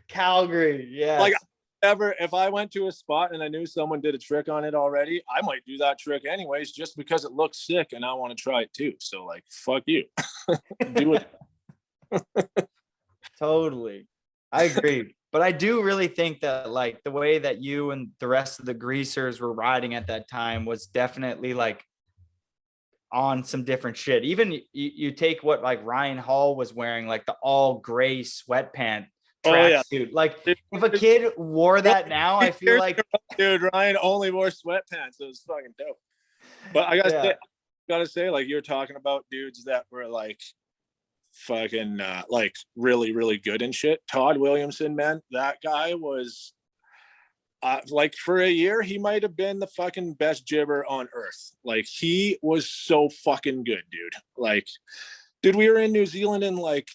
Calgary, yeah.
Like, if I went to a spot and I knew someone did a trick on it already, I might do that trick anyways, just because it looks sick and I want to try it too. So, like, fuck you. Do it.
Totally, I agree. But I do really think that like the way that you and the rest of the greasers were riding at that time was definitely like on some different shit. Even you take what like Ryan Hall was wearing, like the all gray sweatpant tracksuit. Like if a kid wore that now, I feel like,
dude, Ryan only wore sweatpants. It was fucking dope. But I gotta say, like, you're talking about dudes that were like fucking like really, really good and shit. Todd Williamson, man, that guy was like for a year he might have been the fucking best jibber on earth. Like, he was so fucking good, dude. Like, dude, we were in New Zealand in like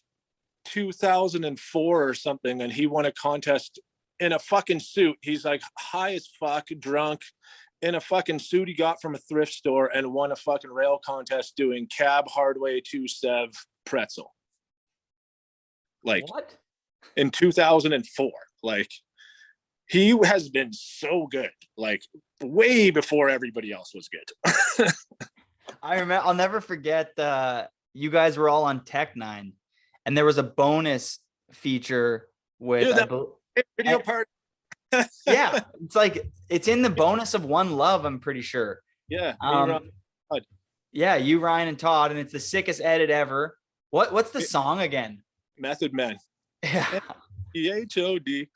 2004 or something, and he won a contest in a fucking suit. He's like high as fuck, drunk, in a fucking suit he got from a thrift store, and won a fucking rail contest doing cab hardway to Sev pretzel. Like,
what?
In 2004. Like, He has been so good, like way before everybody else was good.
I remember, I'll never forget, you guys were all on Tech 9 and there was a bonus feature with,
Dude, that video part.
Yeah, it's like, it's in the bonus of One Love, I'm pretty sure.
Yeah.
Yeah, you, Ryan, and Todd, and it's the sickest edit ever. What's the song again?
Method Man.
Yeah.
EHOD.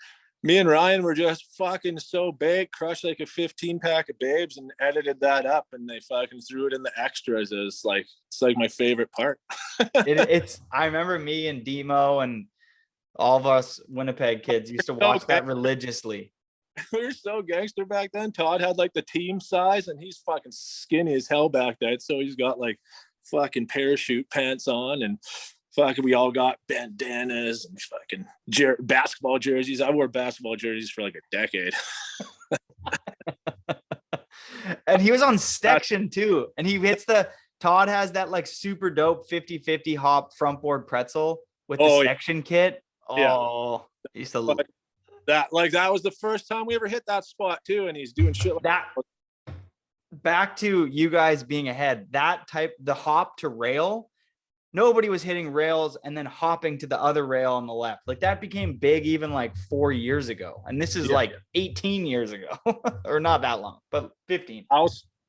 Me and Ryan were just fucking so baked, crushed like a 15-pack of babes, and edited that up, and they fucking threw it in the extras. It's like my favorite part.
It's I remember me and Demo and all of us Winnipeg kids used to watch that religiously.
We were so gangster back then. Todd had like the team size, and he's fucking skinny as hell back then. So he's got like fucking parachute pants on, and fucking we all got bandanas and fucking basketball jerseys. I wore basketball jerseys for like a decade.
And he was on section too. And he hits Todd has that like super dope 50-50 hop front board pretzel with the section kit. Oh, yeah. Used to love
that. Like that was the first time we ever hit that spot too. And he's doing shit like
that. Back to you guys being ahead, the hop to rail, nobody was hitting rails and then hopping to the other rail on the left. Like that became big even like 4 years ago. And this is like 18 years ago or not that long, but 15.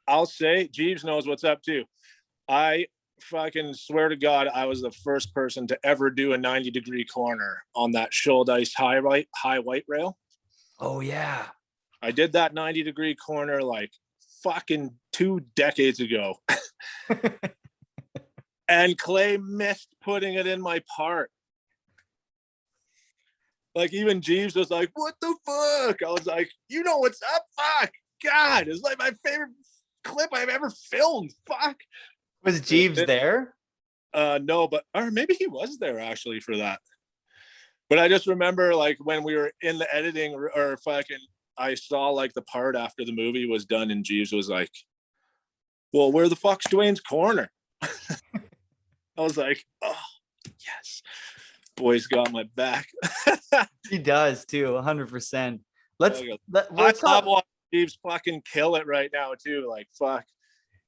I'll say Jeeves knows what's up too. I fucking swear to God, I was the first person to ever do a 90-degree corner on that shoulder ice high white rail.
Oh yeah.
I did that 90-degree corner like fucking 2 decades ago. And Clay missed putting it in my part. Like even Jeeves was like, what the fuck? I was like, you know what's up? Fuck. God, it's like my favorite clip I've ever filmed. Fuck.
Was Jeeves there?
No, or maybe he was there actually for that. But I just remember like when we were in the editing or fucking, I saw like the part after the movie was done and Jeeves was like, well, where the fuck's Dwaynes Corner? I was like, oh, yes. Boy's got my back.
He does too, 100%.
Let's watch Jeeves fucking kill it right now too. Like, fuck.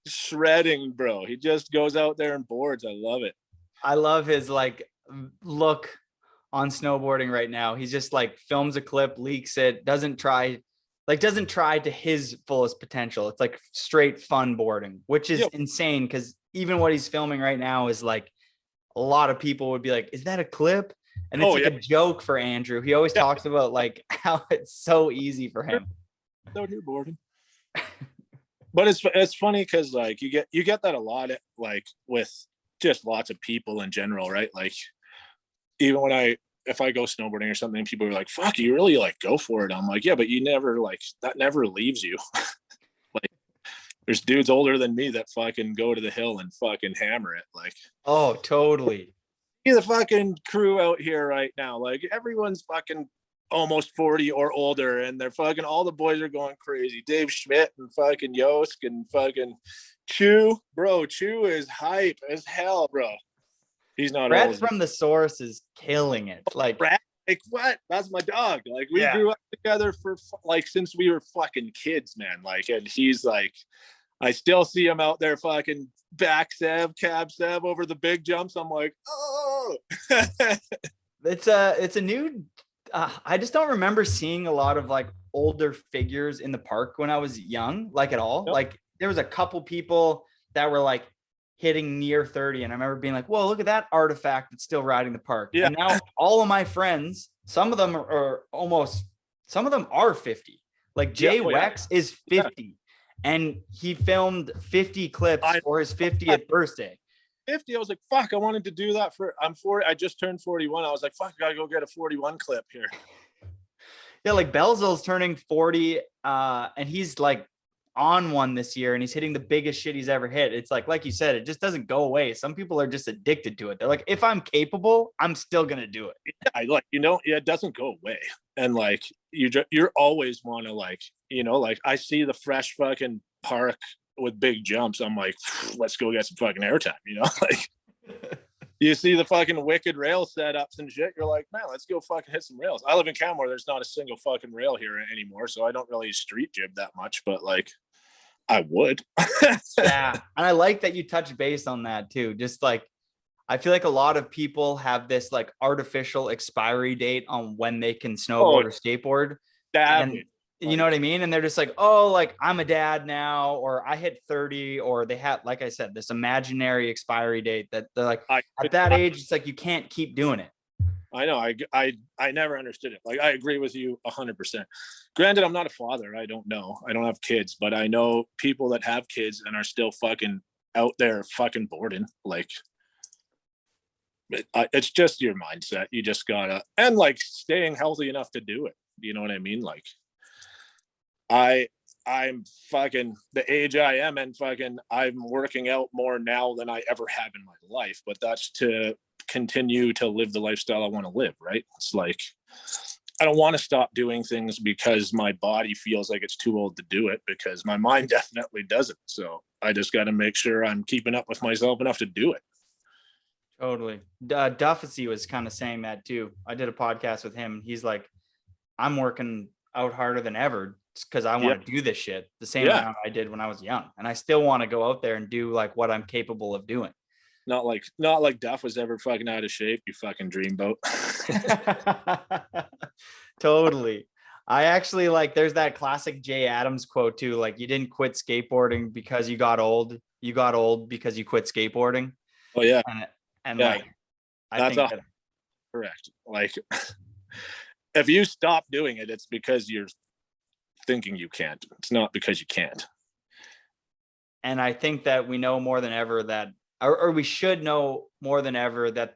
Shredding, bro. He just goes out there and boards. I love it.
I love his like look on snowboarding right now. He's just like films a clip, leaks it, doesn't try to his fullest potential. It's like straight fun boarding, which is insane because even what he's filming right now is like a lot of people would be like, is that a clip? And it's a joke for Andrew. He always talks about like how it's so easy for him.
So you're boarding. But it's funny because like you get that a lot like with just lots of people in general, right? Like even if I go snowboarding or something, people are like, fuck, you really like go for it. I'm like, yeah, but you never like that never leaves you. Like there's dudes older than me that fucking go to the hill and fucking hammer it. Like,
oh, totally.
See the fucking crew out here right now. Like everyone's fucking almost 40 or older and they're fucking all the boys are going crazy. Dave Schmidt and fucking Yosk and fucking Chew. Bro, Chew is hype as hell, bro. He's not
Brett from the source is killing it. Like
Brett, like what? That's my dog. Like we grew up together for like since we were fucking kids, man. Like and he's like I still see him out there fucking back cab sev over the big jumps. I'm like, oh.
It's a new I just don't remember seeing a lot of like older figures in the park when I was young, like at all. Yep. Like there was a couple people that were like hitting near 30. And I remember being like, whoa, look at that artifact that's still riding the park. Yeah. And now all of my friends, some of them are 50. Like Jay Wex is 50 and he filmed 50 clips for his 50th birthday.
50, I was like, fuck, I wanted to do that I'm 40. I just turned 41. I was like, fuck, I gotta go get a 41 clip here.
Yeah, like Belzel's turning 40 and he's like on one this year and he's hitting the biggest shit he's ever hit. It's like you said, it just doesn't go away. Some people are just addicted to it. They're like, if I'm capable, I'm still gonna do it.
It doesn't go away. And like you're always want to like, like I see the fresh fucking park with big jumps. I'm like, let's go get some fucking airtime, like you see the fucking wicked rail setups and shit. You're like, man, let's go fucking hit some rails. I live in Canmore. There's not a single fucking rail here anymore, so I don't really street jib that much, but like, I would.
Yeah, and I like that you touch base on that too. Just like, I feel like a lot of people have this like artificial expiry date on when they can snowboard or skateboard. And you know what I mean? And they're just like, oh, like I'm a dad now, or I hit 30, or they have, like I said, this imaginary expiry date that they're like, at that age, it's like, you can't keep doing it.
I know. I never understood it. Like, I agree with you 100%. Granted, I'm not a father. I don't know. I don't have kids, but I know people that have kids and are still fucking out there fucking boarding. Like, it's just your mindset. You just gotta, and like staying healthy enough to do it. You know what I mean? Like, I'm fucking the age I am, and fucking I'm working out more now than I ever have in my life, but that's to continue to live the lifestyle I want to live, right? It's like, I don't want to stop doing things because my body feels like it's too old to do it, because my mind definitely doesn't. So I just got to make sure I'm keeping up with myself enough to do it.
Totally. Duffy was kind of saying that too. I did a podcast with him. He's like, I'm working out harder than ever because I want to do this shit the same amount I did when I was young. And I still want to go out there and do like what I'm capable of doing.
Not like Duff was ever fucking out of shape, you fucking dreamboat.
Totally. I actually like, there's that classic Jay Adams quote too. Like, you didn't quit skateboarding because you got old. You got old because you quit skateboarding.
Oh yeah.
And like, I think that,
correct. Like, if you stop doing it, it's because you're thinking you can't. It's not because you can't.
And I think that we know more than ever that, or we should know more than ever, that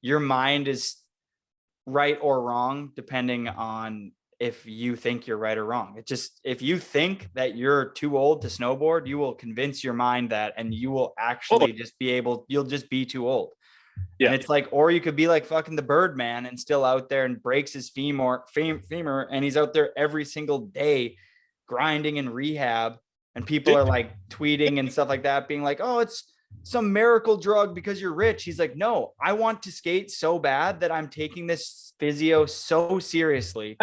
your mind is right or wrong, depending on if you think you're right or wrong. It just, if you think that you're too old to snowboard, you will convince your mind that, and you will actually just be able, you'll just be too old. Yeah. And it's like, or you could be like fucking the Birdman and still out there and breaks his femur, and he's out there every single day grinding in rehab. And people are like tweeting and stuff like that, being like, oh, it's some miracle drug because you're rich. He's like, no, I want to skate so bad that I'm taking this physio so seriously.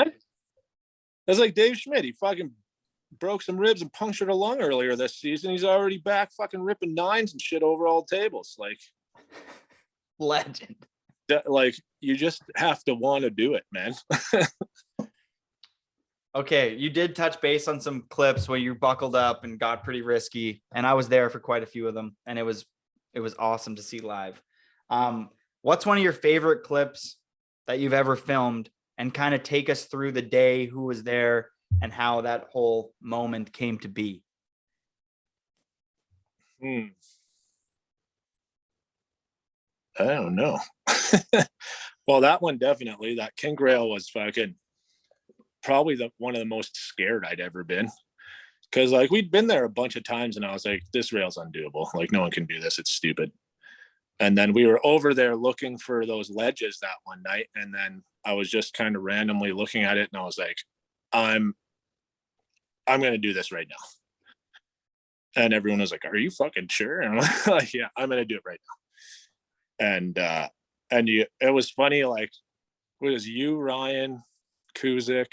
That's like Dave Schmidt. He fucking broke some ribs and punctured a lung earlier this season. He's already back fucking ripping nines and shit over all tables. Like,
legend.
Like, you just have to want to do it, man.
Okay, you did touch base on some clips where you buckled up and got pretty risky, and I was there for quite a few of them, and it was awesome to see live. What's one of your favorite clips that you've ever filmed, and kind of take us through the day, who was there, and how that whole moment came to be?
I don't know. Well, that one definitely, that kink rail was fucking probably one of the most scared I'd ever been, because like we'd been there a bunch of times and I was like, this rail's undoable, like no one can do this, it's stupid. And then we were over there looking for those ledges that one night, and then I was just kind of randomly looking at it and I was like, I'm gonna do this right now. And everyone was like, are you fucking sure? And I'm like, yeah, I'm gonna do it right now. And it was funny, like it was you, Ryan, Kuzik,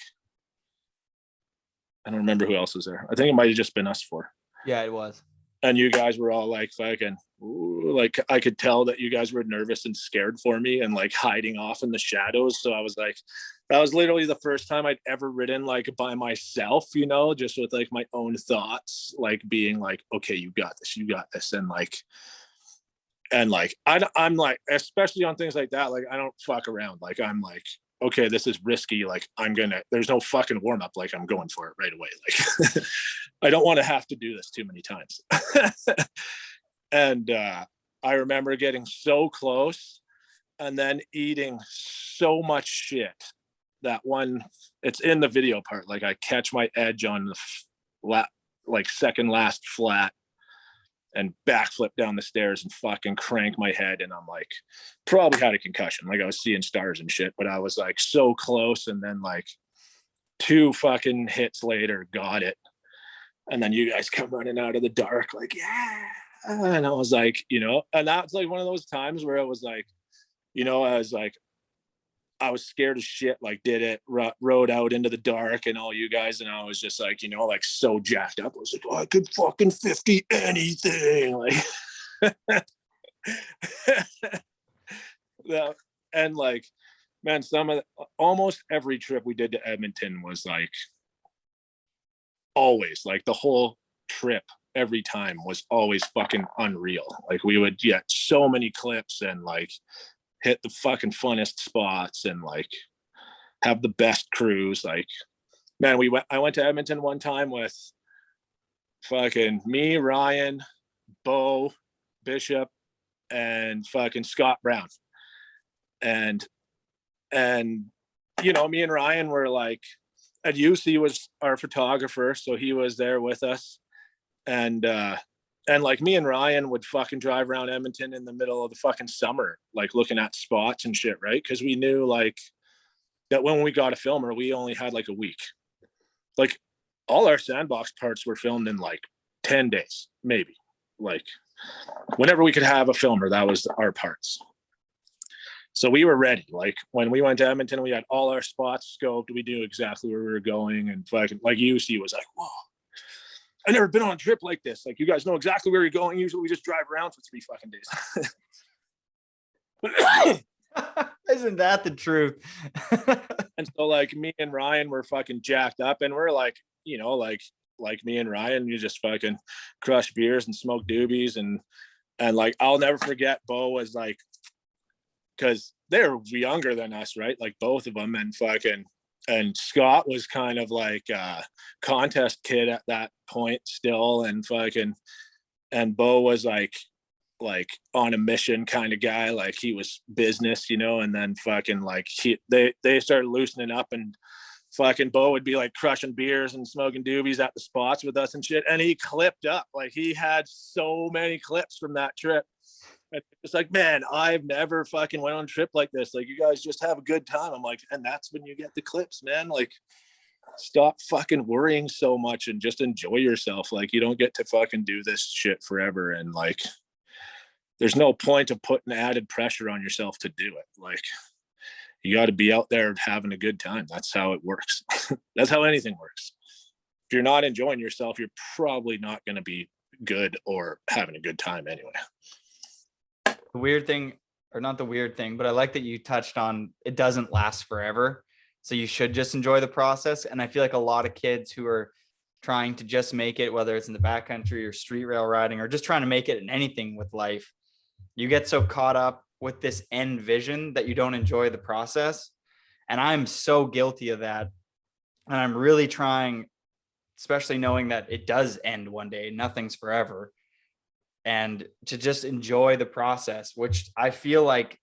I don't remember who else was there. I think it might have just been us four.
Yeah, it was.
And you guys were all like fucking, ooh, like I could tell that you guys were nervous and scared for me and like hiding off in the shadows. So I was like, that was literally the first time I'd ever ridden like by myself, you know, just with like my own thoughts, like being like, okay, you got this. And like, I'm like, especially on things like that, like I don't fuck around. Like, I'm like, okay, this is risky. Like there's no fucking warm up. Like I'm going for it right away. Like I don't want to have to do this too many times. And I remember getting so close and then eating so much shit. That one, it's in the video part. Like I catch my edge on the like second last flat and backflip down the stairs and fucking crank my head. And I'm like, probably had a concussion. Like I was seeing stars and shit, but I was like so close. And then like 2 fucking hits later, got it. And then you guys come running out of the dark like, yeah. And I was like, and that's like one of those times where it was like, I was scared as shit, like did it, rode out into the dark and all you guys. And I was just like, like so jacked up. I was like, oh, I could fucking 50 anything. Like, yeah. And like, man, almost every trip we did to Edmonton was like, always like the whole trip, every time was always fucking unreal. Like we would get so many clips and like hit the fucking funnest spots and like have the best crews. Like, man, I went to Edmonton one time with fucking me, Ryan, Bo, Bishop, and fucking Scott Brown. And me and Ryan were like, at UC was our photographer, so he was there with us. And like me and Ryan would fucking drive around Edmonton in the middle of the fucking summer, like looking at spots and shit, right? Because we knew like that when we got a filmer, we only had like a week. Like all our sandbox parts were filmed in like 10 days, maybe. Like whenever we could have a filmer, that was our parts. So we were ready. Like when we went to Edmonton, we had all our spots scoped. We knew exactly where we were going. And fucking like UC was like, whoa, I've never been on a trip like this. Like you guys know exactly where you're going. Usually we just drive around for 3 fucking days.
Isn't that the truth?
And so like me and Ryan were fucking jacked up and we're like, like me and Ryan, you just fucking crush beers and smoke doobies. And like, I'll never forget Bo was like, because they're younger than us, right? Like both of them. And Scott was kind of like a contest kid at that point still. And Bo was like on a mission kind of guy. Like he was business, and then fucking like they started loosening up and fucking Bo would be like crushing beers and smoking doobies at the spots with us and shit. And he clipped up. Like he had so many clips from that trip. It's like, man, I've never fucking went on a trip like this. Like, you guys just have a good time. I'm like, and that's when you get the clips, man. Like, stop fucking worrying so much and just enjoy yourself. Like, you don't get to fucking do this shit forever. And like, there's no point of putting added pressure on yourself to do it. Like, you got to be out there having a good time. That's how it works. That's how anything works. If you're not enjoying yourself, you're probably not going to be good or having a good time anyway.
The weird thing, or not the weird thing, but I like that you touched on it doesn't last forever. So you should just enjoy the process. And I feel like a lot of kids who are trying to just make it, whether it's in the backcountry or street rail riding, or just trying to make it in anything with life, you get so caught up with this end vision that you don't enjoy the process. And I'm so guilty of that. And I'm really trying, especially knowing that it does end one day, nothing's forever. And to just enjoy the process, which I feel like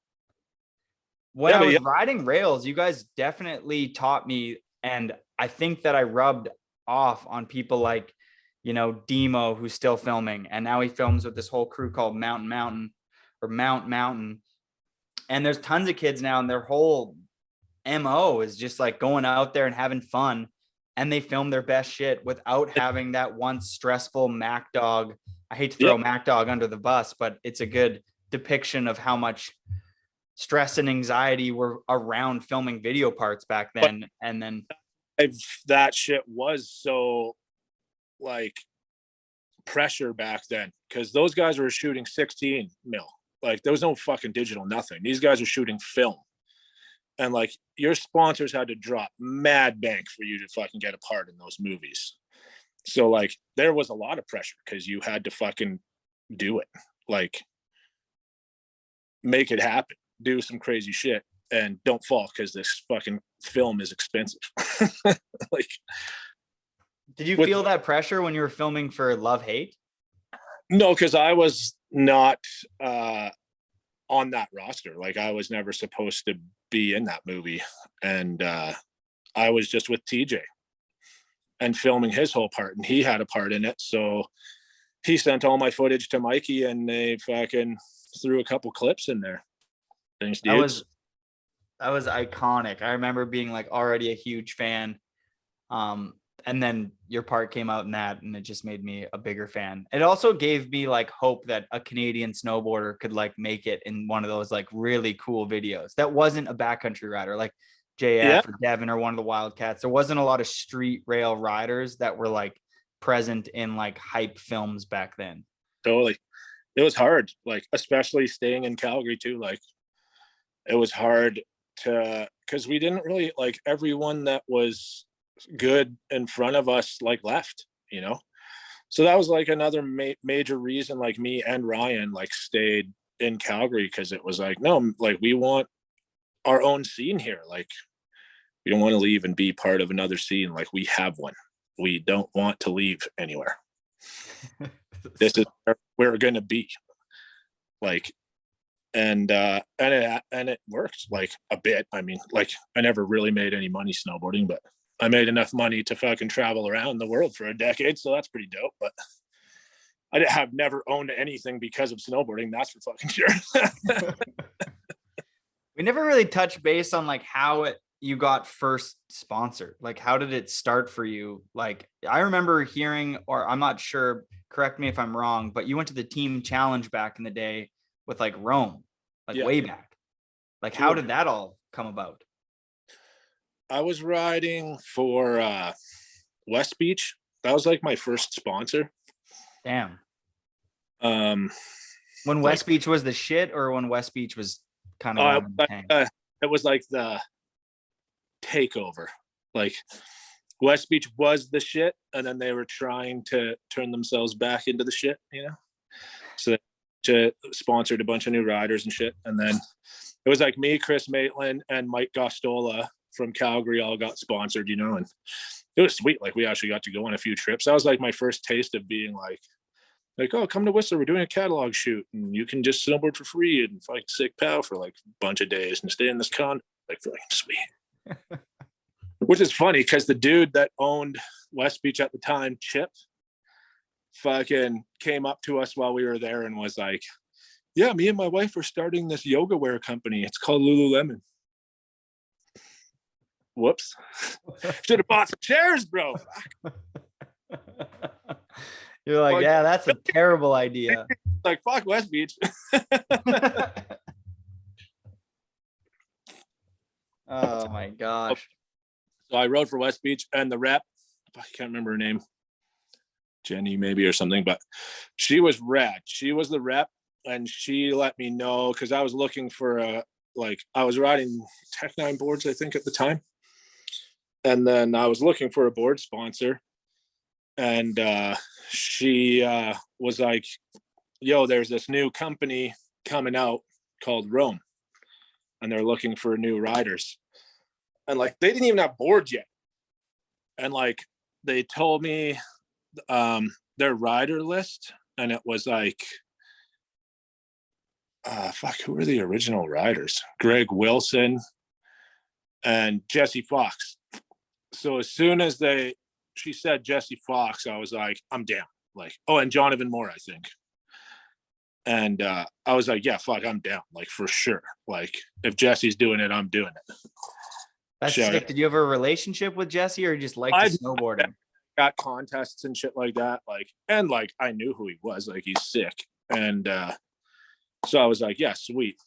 when I was riding rails, you guys definitely taught me. And I think that I rubbed off on people like, Demo, who's still filming. And now he films with this whole crew called Mount Mountain. And there's tons of kids now, and their whole MO is just like going out there and having fun. And they film their best shit without having that once stressful Mac Dog. I hate to throw Mac Dog under the bus, but it's a good depiction of how much stress and anxiety were around filming video parts back then. And then
that shit was so like pressure back then, because those guys were shooting 16 mil. Like there was no fucking digital, nothing. These guys are shooting film. And like your sponsors had to drop mad bank for you to fucking get a part in those movies. So like there was a lot of pressure because you had to fucking do it, like make it happen, do some crazy shit, and don't fall because this fucking film is expensive. Like,
did you feel that pressure when you were filming for Love Hate?
No, because I was not on that roster. Like I was never supposed to be in that movie, and I was just with TJ and filming his whole part, and he had a part in it. So he sent all my footage to Mikey, and they fucking threw a couple clips in there. Thanks, dude.
That was iconic. I remember being like already a huge fan. And then your part came out in that, and it just made me a bigger fan. It also gave me like hope that a Canadian snowboarder could like make it in one of those like really cool videos that wasn't a backcountry rider like
Yeah,
JF or Devin or one of the Wildcats. There wasn't a lot of street rail riders that were like present in like hype films back then.
totally. It was hard, like especially staying in Calgary too. Like it was hard to, because we didn't really, like, everyone that was good in front of us like left, you know. So that was like another major reason, like me and Ryan like stayed in Calgary, because it was like, no, like we want our own scene here. Like we don't want to leave and be part of another scene. Like we have one. We don't want to leave anywhere. This is where we're gonna be. Like, and it worked like a bit. I mean, like I never really made any money snowboarding, but I made enough money to fucking travel around the world for a decade, so that's pretty dope. But I have never owned anything because of snowboarding. That's for fucking sure.
We never really touched base on like how you got first sponsored. Like, how did it start for you? Like, I remember hearing, or I'm not sure, correct me if I'm wrong, but you went to the team challenge back in the day with like Rome, like way back. Like, how did that all come about?
I was riding for West Beach. That was like my first sponsor.
Damn.
When
West Beach was the shit, or when West Beach was kind of
it was like the takeover. Like West Beach was the shit, and then they were trying to turn themselves back into the shit, you know. So they sponsored a bunch of new riders and shit, and then it was like me, Chris Maitland, and Mike Gostola from Calgary all got sponsored, you know, and it was sweet. Like we actually got to go on a few trips. That was like my first taste of being like, oh, come to Whistler, we're doing a catalog shoot and you can just snowboard for free and fight sick pal for like a bunch of days and stay in this con. Like fucking sweet. Which is funny because the dude that owned West Beach at the time, Chip, fucking came up to us while we were there and was like, yeah, me and my wife are starting this yoga wear company. It's called Lululemon. Whoops. Should have bought some chairs, bro.
You're like, yeah, that's a terrible idea.
Like, fuck West Beach.
Oh my gosh.
So I rode for West Beach, and the rep, I can't remember her name, Jenny maybe or something, but she was rad. She was the rep, and she let me know, because I was looking for I was riding Tech 9 boards, I think, at the time. And then I was looking for a board sponsor, and she was like, yo, there's this new company coming out called Rome, and they're looking for new riders. And like, they didn't even have boards yet. And like, they told me their rider list, and it was like, who were the original riders? Greg Wilson and Jesse Fox. So as soon as she said Jesse Fox, I was like, I'm down. Like, oh, and Jonathan Moore, I think. And I was like, yeah, fuck, I'm down. Like, for sure. Like, if Jesse's doing it, I'm doing it.
That's sick. Did you have a relationship with Jesse, or you just like snowboarding?
Got contests and shit like that. Like, and like, I knew who he was. Like, he's sick. And so I was like, yeah, sweet.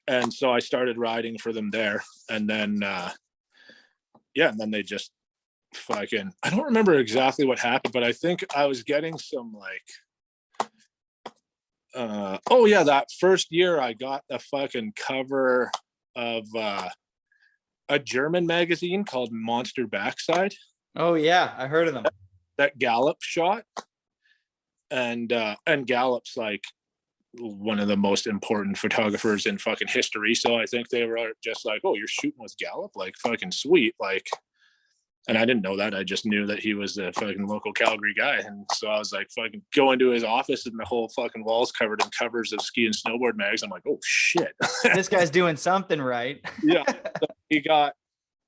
And so I started riding for them there. And then, and then they just fucking, I don't remember exactly what happened, but I think I was getting some like, that first year I got a fucking cover of a German magazine called Monster Backside.
Oh yeah, I heard of them.
That Gallup shot. And Gallup's like one of the most important photographers in fucking history. So I think they were just like, oh, you're shooting with Gallup? Like, fucking sweet. Like, and I didn't know that. I just knew that he was a fucking local Calgary guy. And so I was like, fucking going to his office, and the whole fucking wall's covered in covers of ski and snowboard mags. I'm like, oh shit.
This guy's doing something right.
Yeah. So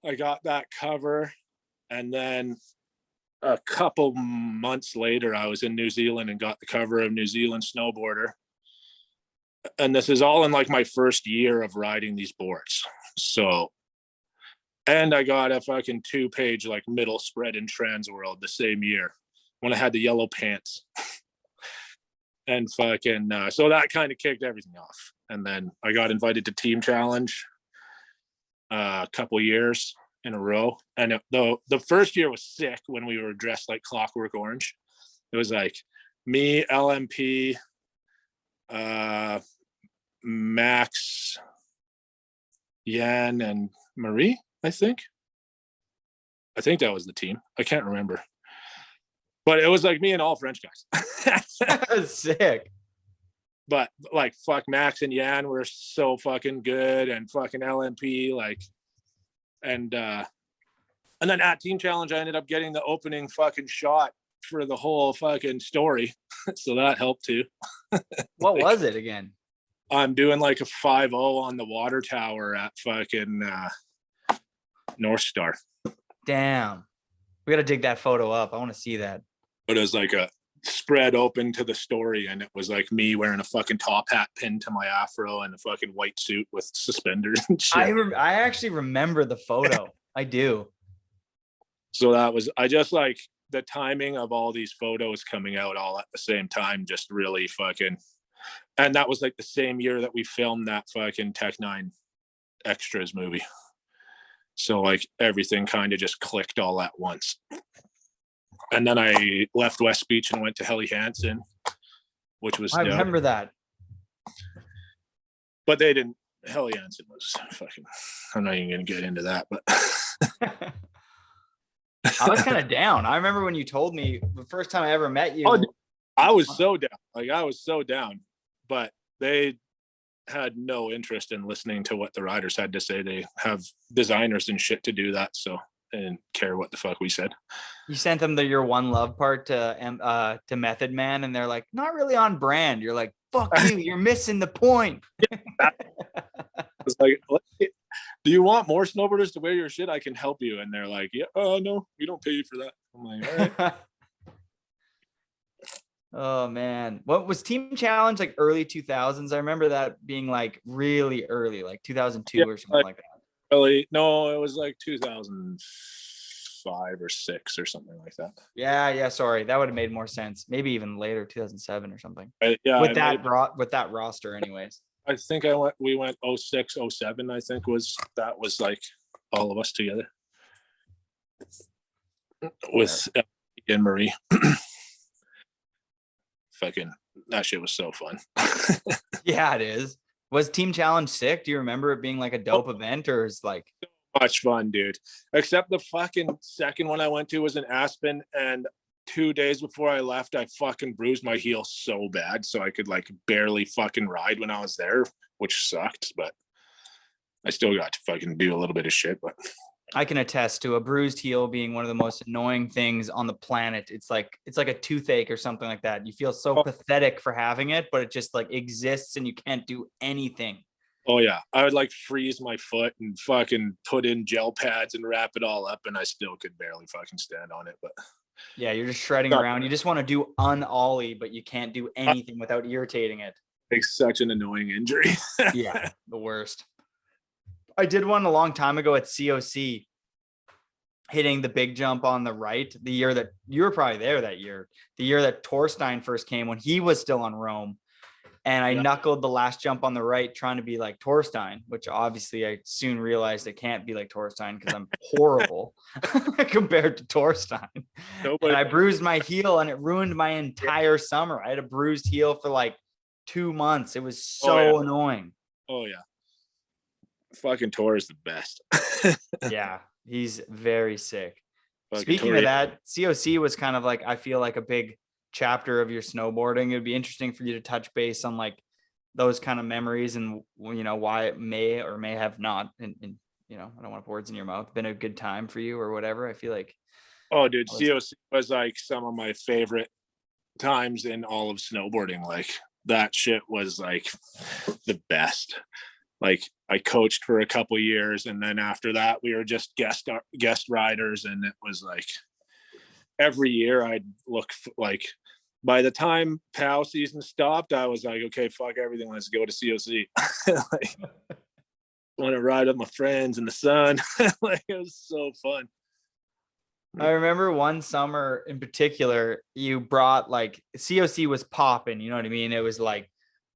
I got that cover. And then a couple months later, I was in New Zealand and got the cover of New Zealand Snowboarder. And this is all in like my first year of riding these boards. So And I got a fucking 2-page like middle spread in Trans World the same year when I had the yellow pants. And fucking so that kind of kicked everything off. And then I got invited to Team Challenge a couple years in a row. And the first year was sick when we were dressed like Clockwork Orange. It was like me, LMP, Max, Yan, and Marie, I think that was the team. I can't remember. But it was like me and all French guys.
Sick.
But like fuck, Max and Yan were so fucking good, and fucking LMP, like, and then at Team Challenge I ended up getting the opening fucking shot for the whole fucking story. So that helped too.
What was it again?
I'm doing like a 5-0 on the water tower at fucking North Star.
Damn. We gotta dig that photo up. I want to see that.
But it was like a spread open to the story, and it was like me wearing a fucking top hat pinned to my afro and a fucking white suit with suspenders and shit.
I actually remember the photo. I do.
So that was, I just like the timing of all these photos coming out all at the same time, just really fucking, and that was like the same year that we filmed that fucking Tech 9 Extras movie. So like everything kind of just clicked all at once. And then I left West Beach and went to Helly Hansen, which was
I remember that.
But they didn't. Helly Hansen was fucking, I'm not even gonna get into that, but
I was kind of down. I remember when you told me the first time I ever met you.
Oh, I was so down. Like I was so down, but they had no interest in listening to what the riders had to say. They have designers and shit to do that, so they didn't care what the fuck we said.
You sent them your One Love part to Method Man, and they're like, not really on brand. You're like, fuck you, you're missing the point.
It's like, do you want more snowboarders to wear your shit? I can help you. And they're like, yeah, oh no, we don't pay you for that. I'm like, all right.
Oh man, what was Team Challenge like early 2000s? I remember that being like really early, like 2002 or something like that.
Really? No, it was like 2005 or 6 or something like that.
Yeah. Sorry, that would have made more sense. Maybe even later, 2007 or something.
Yeah,
with that roster, anyways.
I think we went 06, 07, I think was like all of us together with and Marie. Fucking that shit was so fun.
Yeah, it is. Was Team Challenge sick? Do you remember it being like a dope event, or is like
much fun, dude? Except the fucking second one I went to was in Aspen, and 2 days before I left, I fucking bruised my heel so bad, so I could like barely fucking ride when I was there, which sucked. But I still got to fucking do a little bit of shit. But
I can attest to a bruised heel being one of the most annoying things on the planet. It's like a toothache or something like that. You feel so pathetic for having it, but it just like exists and you can't do anything.
Oh yeah, I would like freeze my foot and fucking put in gel pads and wrap it all up, and I still could barely fucking stand on it. But
yeah, you're just shredding around. You just want to do un-ollie, but you can't do anything without irritating it.
It's such an annoying injury.
Yeah, the worst. I did one a long time ago at COC, hitting the big jump on the right, the year that you were probably there that year, the year that Torstein first came when he was still on Rome. And I knuckled the last jump on the right, trying to be like Torstein, which obviously I soon realized I can't be like Torstein because I'm horrible compared to Torstein. And I bruised my heel and it ruined my entire summer. I had a bruised heel for like 2 months. It was so annoying.
Oh yeah. Fucking Tor is the best.
Yeah, he's very sick.
Fucking
Speaking of that, COC was kind of like, I feel like a big chapter of your snowboarding. It'd be interesting for you to touch base on like those kind of memories and, you know, why it may or may have not, and you know, I don't want to put words in your mouth, been a good time for you or whatever. I feel like,
oh dude, COC was like some of my favorite times in all of snowboarding. Like that shit was like the best. Like I coached for a couple years, and then after that we were just guest riders, and it was like every year I'd look like, by the time POW season stopped, I was like, okay, fuck everything, let's go to COC. Like, want to ride with my friends in the sun. Like, it was so fun.
I remember one summer in particular, you brought like COC was popping, you know what I mean? It was like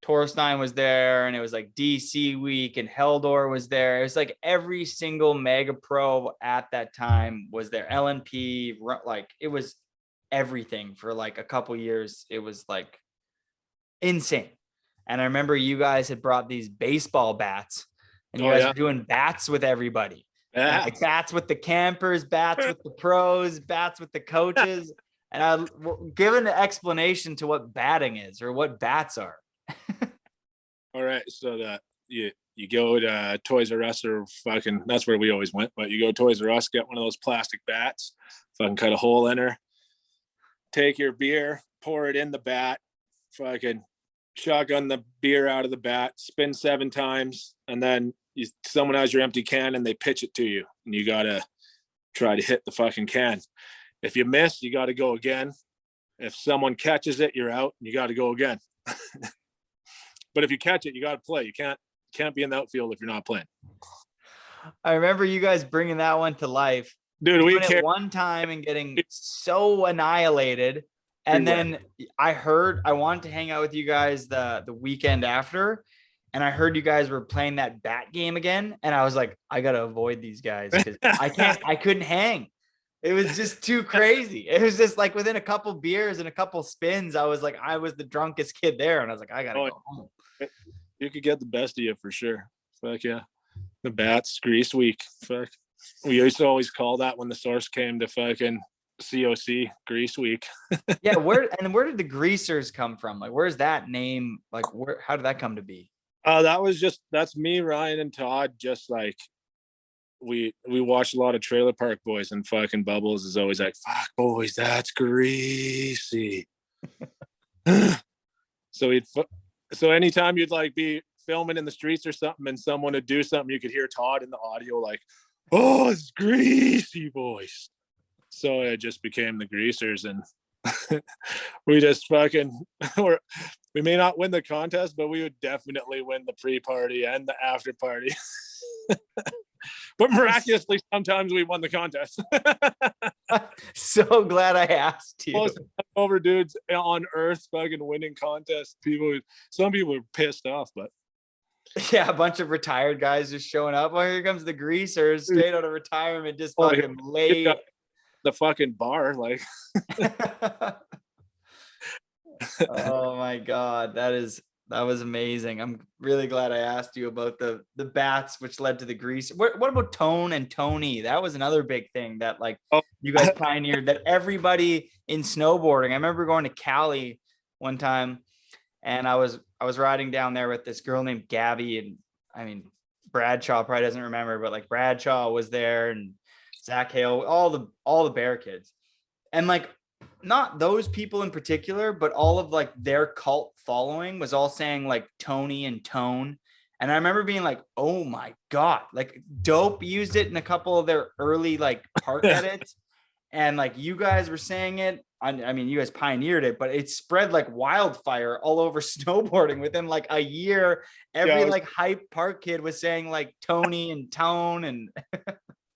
Torstein was there, and it was like DC week, and Heldor was there. It was like every single mega pro at that time was there. LNP, like it was everything for like a couple years. It was like insane. And I remember you guys had brought these baseball bats, and you guys were doing bats with everybody.
Yeah.
Like bats with the campers, bats with the pros, bats with the coaches. And I give an explanation to what batting is or what bats are.
All right. So that you go to Toys R Us, or fucking, that's where we always went, but you go to Toys R Us, get one of those plastic bats, fucking cut a hole in her, take your beer, pour it in the bat, fucking shotgun the beer out of the bat, spin 7 times, and then someone has your empty can and they pitch it to you, and you gotta try to hit the fucking can. If you miss, you got to go again. If someone catches it, you're out, and you got to go again. But if you catch it, you got to play. You can't be in the outfield if you're not playing.
I remember you guys bringing that one to life,
dude. We
it one time and getting so annihilated. And then I wanted to hang out with you guys the weekend after, and I heard you guys were playing that bat game again, and I was like, I gotta avoid these guys because I couldn't hang. It was just too crazy. It was just like within a couple beers and a couple spins, I was like, I was the drunkest kid there, and I was like, I gotta go home.
You could get the best of you for sure. Fuck yeah. The bats, grease week. Fuck. We used to always call that when the source came to fucking COC, grease week.
Yeah, where did the greasers come from? Like, where's that name? Like, how did that come to be?
That's me, Ryan, and Todd. Just like we watched a lot of Trailer Park Boys, and fucking Bubbles is always like, fuck boys, that's greasy. So anytime you'd like be filming in the streets or something and someone would do something, you could hear Todd in the audio like, oh, it's greasy boys. So it just became the greasers, and we just fucking we may not win the contest, but we would definitely win the pre-party and the after party. But miraculously, sometimes we won the contest.
So glad I asked you.
Most over dudes on earth fucking winning contests. Some people were pissed off, but
yeah, a bunch of retired guys just showing up. Oh, here comes the greasers straight out of retirement, just fucking late.
The fucking bar, like.
Oh my god, that was amazing. I'm really glad I asked you about the bats, which led to the grease. What about Tone and Tony? That was another big thing that you guys pioneered, that everybody in snowboarding. I remember going to Cali one time, and I was riding down there with this girl named Gabby, and I mean Bradshaw probably doesn't remember, but like Bradshaw was there, and Zach Hale, all the Bear kids, and like not those people in particular, but all of like their cult following was all saying like Tony and Tone. And I remember being like, oh my God, like Dope used it in a couple of their early like park edits. And like you guys were saying it. I mean, you guys pioneered it, but it spread like wildfire all over snowboarding within like a year. Every like hype park kid was saying like Tony and Tone, and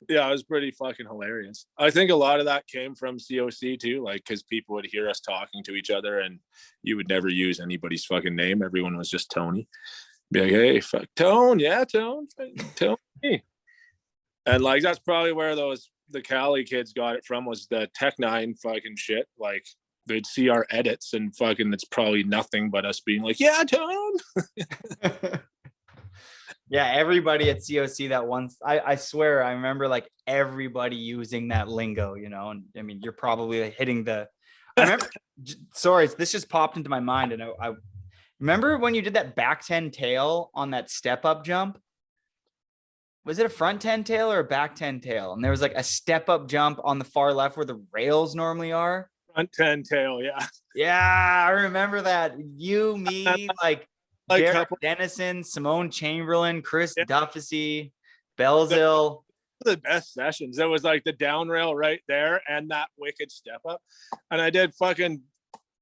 yeah, it was pretty fucking hilarious. I think a lot of that came from COC too, like because people would hear us talking to each other, and you would never use anybody's fucking name. Everyone was just Tony. Be like, hey, fuck Tone, yeah, Tone, Tony. And like that's probably where the Cali kids got it from, was the Tech9 fucking shit. Like they'd see our edits and fucking it's probably nothing but us being like, yeah, Tone.
Yeah, everybody at COC that once, I swear, I remember like everybody using that lingo, you know, and I mean, you're probably hitting I remember, sorry, this just popped into my mind. And I remember when you did that back 10 tail on that step up jump. Was it a front 10 tail or a back 10 tail? And there was like a step up jump on the far left where the rails normally are.
Front 10 tail, yeah.
Yeah, I remember that. You, me, like Derek Dennison, Simone Chamberlain, Chris Duffy, Belzil.
The best sessions. There was like the down rail right there and that wicked step up. And I did fucking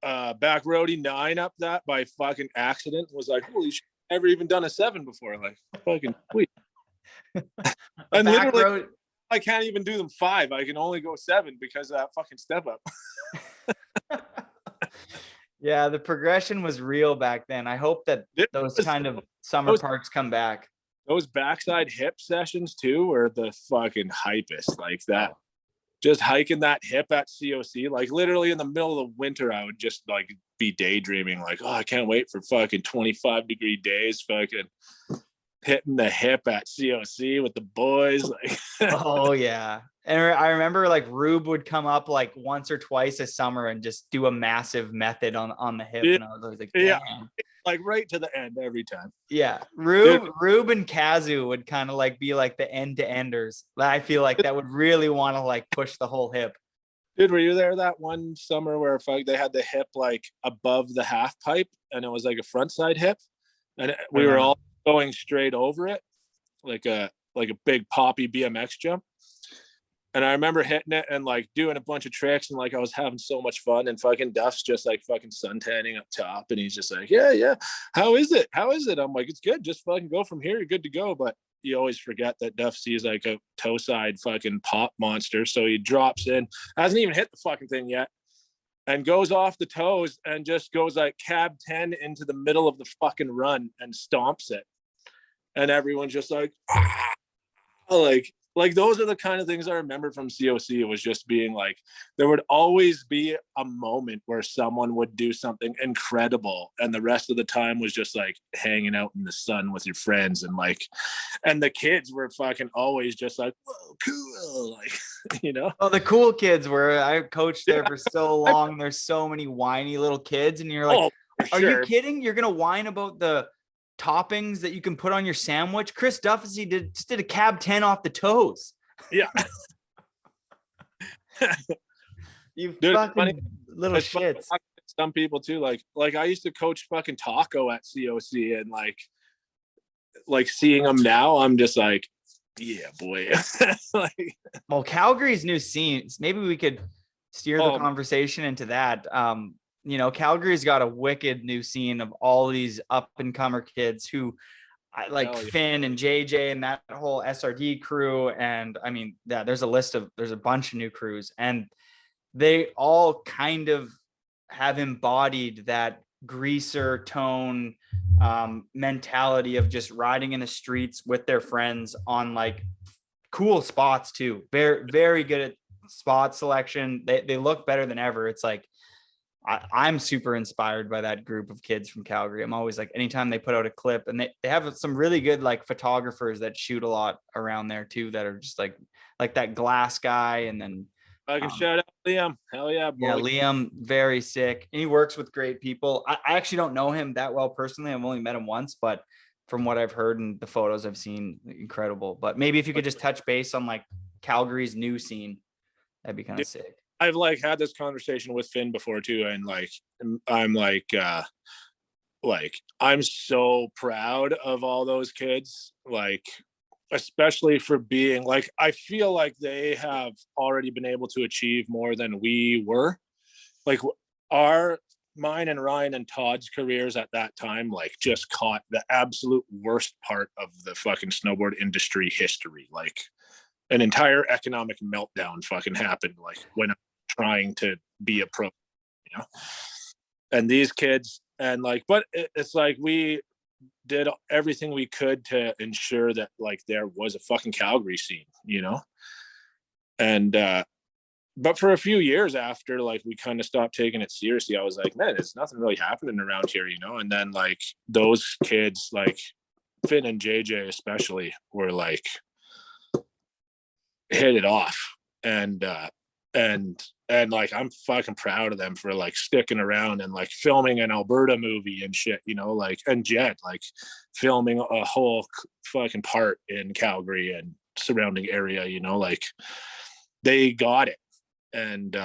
back roadie 9 up that by fucking accident. Was like, holy shit, never even done a 7 before. Like fucking sweet.
A
And
back
literally,
road.
I can't even do them 5. I can only go 7 because of that fucking step up.
Yeah, the progression was real back then. I hope that
It
those
was,
kind of summer parks come back.
those backside hip sessions too were the fucking hypest. Like that,
Oh.
just hiking that hip at COC, like literally in the middle of the winter, I would just like be daydreaming, like, oh, I can't wait for fucking 25-degree days, fucking hitting the hip at COC with the boys. Like,
Oh yeah. And I remember like Rube would come up like once or twice a summer and just do a massive method on the hip.
yeah,
And I was always like,
yeah,
damn.
like right to the end every time.
Yeah.
Dude,
Rube and Kazu would kind of like be like the end to enders. I feel like that would really want to like push the whole hip.
dude, were you there that one summer where they had the hip like above the half pipe and it was like a front side hip, and we were all going straight over it like a big poppy BMX jump? And I remember hitting it and like doing a bunch of tricks and like I was having so much fun, and fucking Duff's just like fucking suntanning up top and he's just like, yeah, how is it, I'm like, it's good, just fucking go from here, you're good to go. But you always forget that Duff sees like a toe side fucking pop monster, so he drops in, hasn't even hit the fucking thing yet, and goes off the toes and just goes like cab 10 into the middle of the fucking run and stomps it, and everyone's just like, ah! like those are the kind of things I remember from COC. It was just being like, there would always be a moment where someone would do something incredible, and the rest of the time was just like hanging out in the sun with your friends, and like, and the kids were fucking always just like, whoa, cool, like, you know.
Oh, the cool kids were. I coached there for so long. There's so many whiny little kids, and you're like,
Oh,
are
sure.
you kidding? You're gonna whine about the toppings that you can put on your sandwich? Chris Duffy just did a cab 10 off the toes.
Yeah.
You
Dude,
fucking little shits.
Some people too, like I used to coach fucking Taco at COC, and like seeing them now, I'm just like, yeah, boy. Like,
well, Calgary's new scenes, maybe we could steer the conversation into that. You know, Calgary's got a wicked new scene of all these up and comer kids who like Finn and JJ and that whole SRD crew. And I mean, yeah, there's a bunch of new crews, and they all kind of have embodied that greaser tone mentality of just riding in the streets with their friends on like cool spots too. Very, very good at spot selection. They look better than ever. It's like, I'm super inspired by that group of kids from Calgary. I'm always like, anytime they put out a clip, and they have some really good like photographers that shoot a lot around there too, that are just like that Glass guy. And then
I can shout out Liam. Hell yeah, boy.
Yeah, Liam, very sick. And he works with great people. I actually don't know him that well personally. I've only met him once, but from what I've heard and the photos I've seen, incredible. But maybe if you could just touch base on like Calgary's new scene, that'd be kind of sick.
I've like had this conversation with Finn before too, and like I'm like I'm so proud of all those kids, like especially for being like, I feel like they have already been able to achieve more than we were. Like mine and Ryan and Todd's careers at that time like just caught the absolute worst part of the fucking snowboard industry history. Like an entire economic meltdown fucking happened like when I'm trying to be a pro, you know. And these kids, and like, but it's like we did everything we could to ensure that like there was a fucking Calgary scene, you know. And but for a few years after like we kind of stopped taking it seriously, I was like, man, there's nothing really happening around here, you know. And then like those kids like Finn and JJ especially were like hit it off, and like I'm fucking proud of them for like sticking around and like filming an Alberta movie and shit, you know, like, and Jet like filming a whole fucking part in Calgary and surrounding area, you know, like they got it. And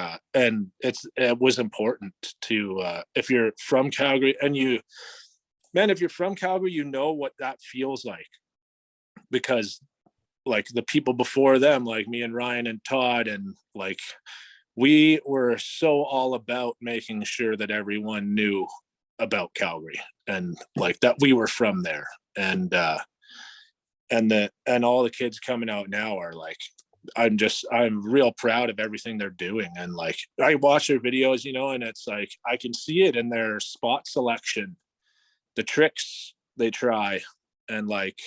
it was important to if you're from Calgary, and if you're from Calgary, you know what that feels like, because like the people before them, like me and Ryan and Todd, and like we were so all about making sure that everyone knew about Calgary and like that we were from there. And and all the kids coming out now are like, I'm real proud of everything they're doing. And like, I watch their videos, you know, and it's like, I can see it in their spot selection, the tricks they try. And like,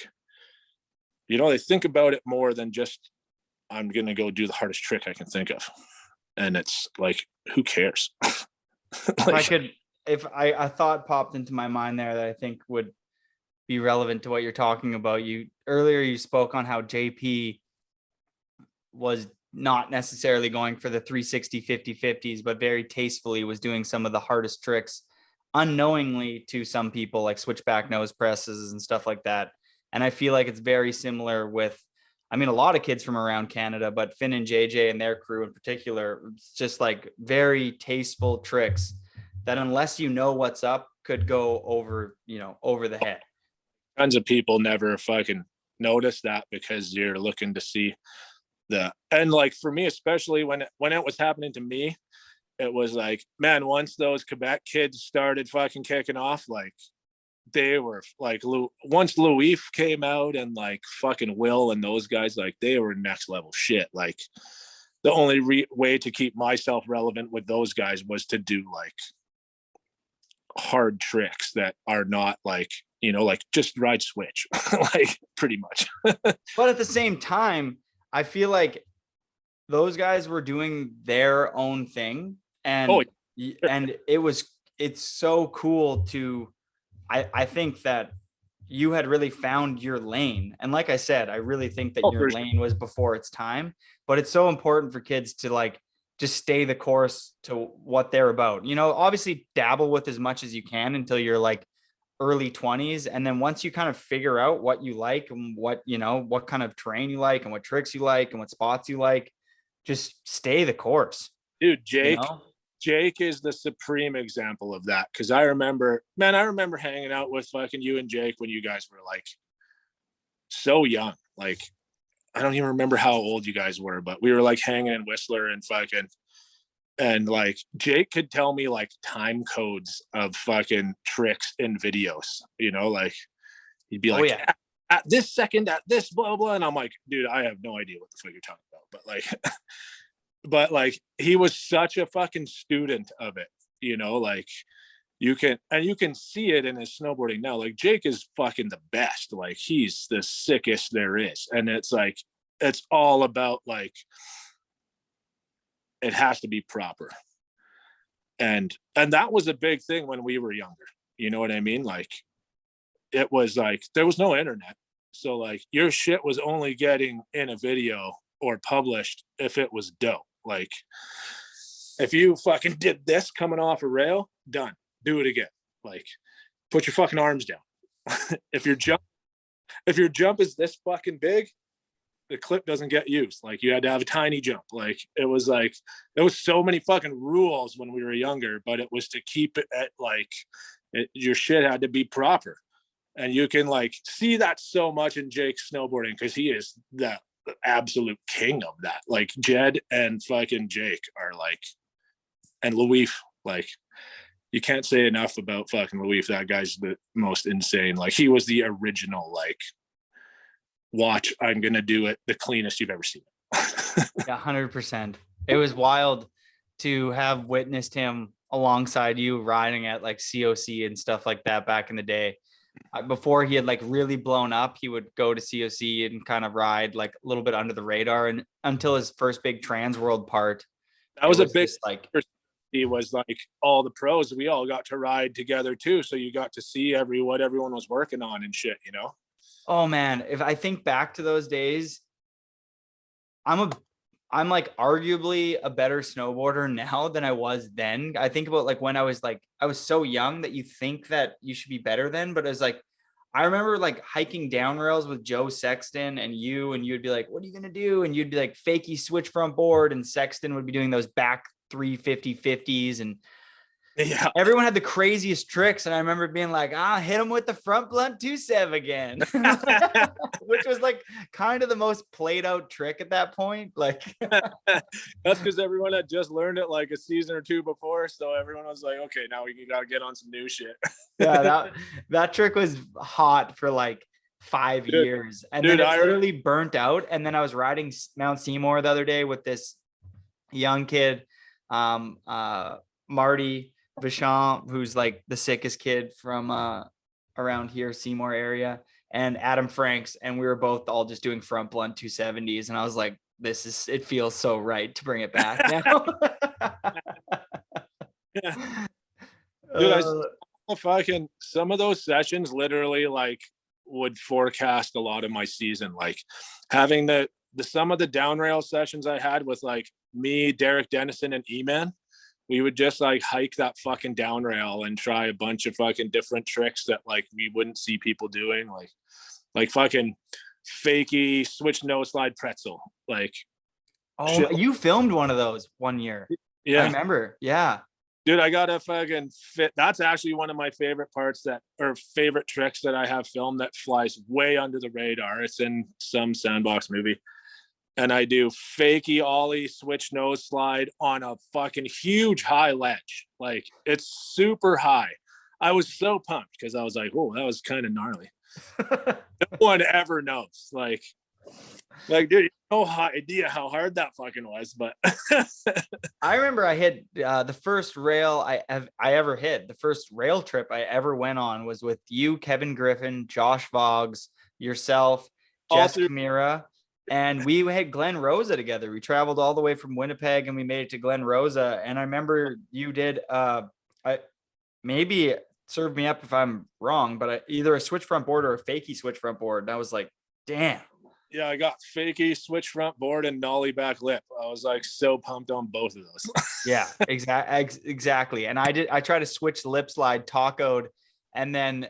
you know, they think about it more than just, I'm going to go do the hardest trick I can think of. And it's like, who cares?
Like, if a thought popped into my mind there that I think would be relevant to what you're talking about. Earlier you spoke on how JP was not necessarily going for the 360 50-50s, but very tastefully was doing some of the hardest tricks unknowingly to some people, like switchback nose presses and stuff like that. And I feel like it's very similar with, I mean, a lot of kids from around Canada, but Finn and JJ and their crew in particular, it's just like very tasteful tricks that, unless you know what's up, could go over, over the head.
Tons of people never fucking notice that because you're looking to see and like, for me, especially when it was happening to me, it was like, man, once those Quebec kids started fucking kicking off, like, they were like, once Louis came out and like fucking Will and those guys, like, they were next level shit. Like, the only way to keep myself relevant with those guys was to do like hard tricks that are not like, like just ride switch, like, pretty much.
But at the same time, I feel like those guys were doing their own thing, and it's so cool to, I think that you had really found your lane. And like I said, I really think that your lane was before its time, but it's so important for kids to like just stay the course to what they're about. Obviously dabble with as much as you can until you're like early 20s. And then once you kind of figure out what you like and what kind of terrain you like and what tricks you like and what spots you like, just stay the course.
Dude, Jake is the supreme example of that. Cause I remember hanging out with fucking you and Jake when you guys were like so young. Like, I don't even remember how old you guys were, but we were like hanging in Whistler and fucking, and like Jake could tell me like time codes of fucking tricks in videos, like he'd be like, at this second, at this blah, blah. And I'm like, dude, I have no idea what the fuck you're talking about. But like, he was such a fucking student of it, like you can see it in his snowboarding now. Like, Jake is fucking the best. Like, he's the sickest there is. And it's like, it's all about like, it has to be proper. And that was a big thing when we were younger. You know what I mean? Like, it was like, there was no internet. So like, your shit was only getting in a video or published if it was dope. Like, if you fucking did this coming off a rail, done. Do it again. Like, put your fucking arms down. If your jump is this fucking big, the clip doesn't get used. Like, you had to have a tiny jump. Like, it was so many fucking rules when we were younger, but it was to keep it at like, your shit had to be proper. And you can like see that so much in Jake's snowboarding, because he is the absolute king of that. Like, Jed and fucking Jake are like, and Louis, like, you can't say enough about fucking Louis. That guy's the most insane. Like, he was the original, like, watch, I'm gonna do it the cleanest you've ever seen it.
Yeah, 100%. It was wild to have witnessed him alongside you riding at like COC and stuff like that back in the day. Before he had like really blown up, he would go to COC and kind of ride like a little bit under the radar, and until his first big Trans World part.
That was a big, like, he was like, all the pros, we all got to ride together too, so you got to see what everyone was working on and shit.
Oh man, if I think back to those days, I'm like arguably a better snowboarder now than I was then. I think about like when I was so young that you think that you should be better then, but it was like, I remember like hiking down rails with Joe Sexton and you'd be like, what are you going to do? And you'd be like, fakey switch front board. And Sexton would be doing those back 350-50s. And
yeah,
everyone had the craziest tricks. And I remember being like, hit him with the front blunt 2-7 again, which was like kind of the most played out trick at that point. Like,
that's because everyone had just learned it like a season or two before. So everyone was like, okay, now we got to get on some new shit.
Yeah, that trick was hot for like 5 years. And
dude,
then it literally burnt out. And then I was riding Mount Seymour the other day with this young kid, Marty Vachon, who's like the sickest kid from around here, Seymour area, and Adam Franks. And we were both all just doing front blunt 270s. And I was like, it feels so right to bring it back now.
Dude, some of those sessions literally like would forecast a lot of my season. Like having some of the down rail sessions I had with like me, Derek Dennison, and E-Man, we would just like hike that fucking down rail and try a bunch of fucking different tricks that like we wouldn't see people doing, like fucking fakey switch nose slide pretzel. Like,
oh, you filmed one of those one year.
Yeah,
I remember. Yeah.
Dude, I got a fucking fit. That's actually one of my favorite favorite tricks that I have filmed that flies way under the radar. It's in some sandbox movie. And I do fakey ollie switch nose slide on a fucking huge high ledge. Like it's super high. I was so pumped because I was like, oh, that was kind of gnarly. No one ever knows. Like, dude, you have no idea how hard that fucking was. But
I remember I hit the first rail I ever hit. The first rail trip I ever went on was with you, Kevin Griffin, Josh Voggs, yourself, Jess Camira, and we had Glen Rosa together. We traveled all the way from Winnipeg and we made it to Glen Rosa. And I remember you did maybe serve me up if I'm wrong, but either a switch front board or a fakey switch front board. And I was like, damn.
Yeah, I got fakey switch front board and nollie back lip. I was like so pumped on both of those.
Yeah, exactly. And I tried to switch the lip slide tacoed, and then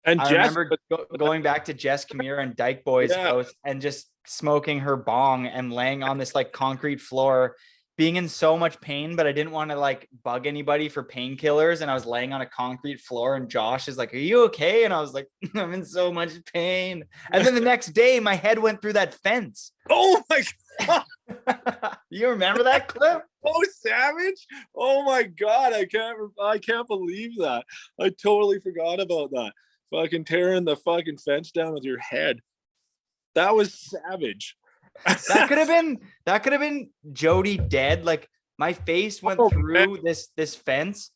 I remember going back to Jess Camira and Dyke Boy's house and just smoking her bong and laying on this like concrete floor, being in so much pain, but I didn't want to like bug anybody for painkillers. And I was laying on a concrete floor and Josh is like, are you okay? And I was like, I'm in so much pain. And then the next day my head went through that fence.
Oh my God.
You remember that clip?
Oh, savage. Oh my God. I can't believe that. I totally forgot about that. Fucking tearing the fucking fence down with your head. That was savage.
That could have been Jody dead. Like my face went through this fence,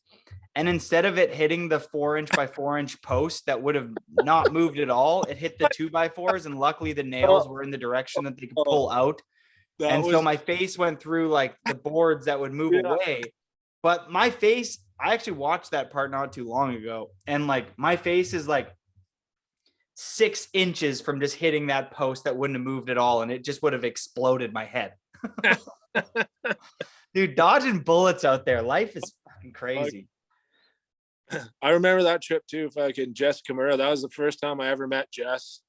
and instead of it hitting the 4-inch by 4-inch post that would have not moved at all, it hit the 2x4s, and luckily the nails were in the direction that they could pull out. So my face went through like the boards that would move away. But my face, I actually watched that part not too long ago, and like my face is like 6 inches from just hitting that post that wouldn't have moved at all, and it just would have exploded my head. Dude, dodging bullets out there, life is fucking crazy.
I remember that trip too. Fucking Jess Camira, that was the first time I ever met Jess,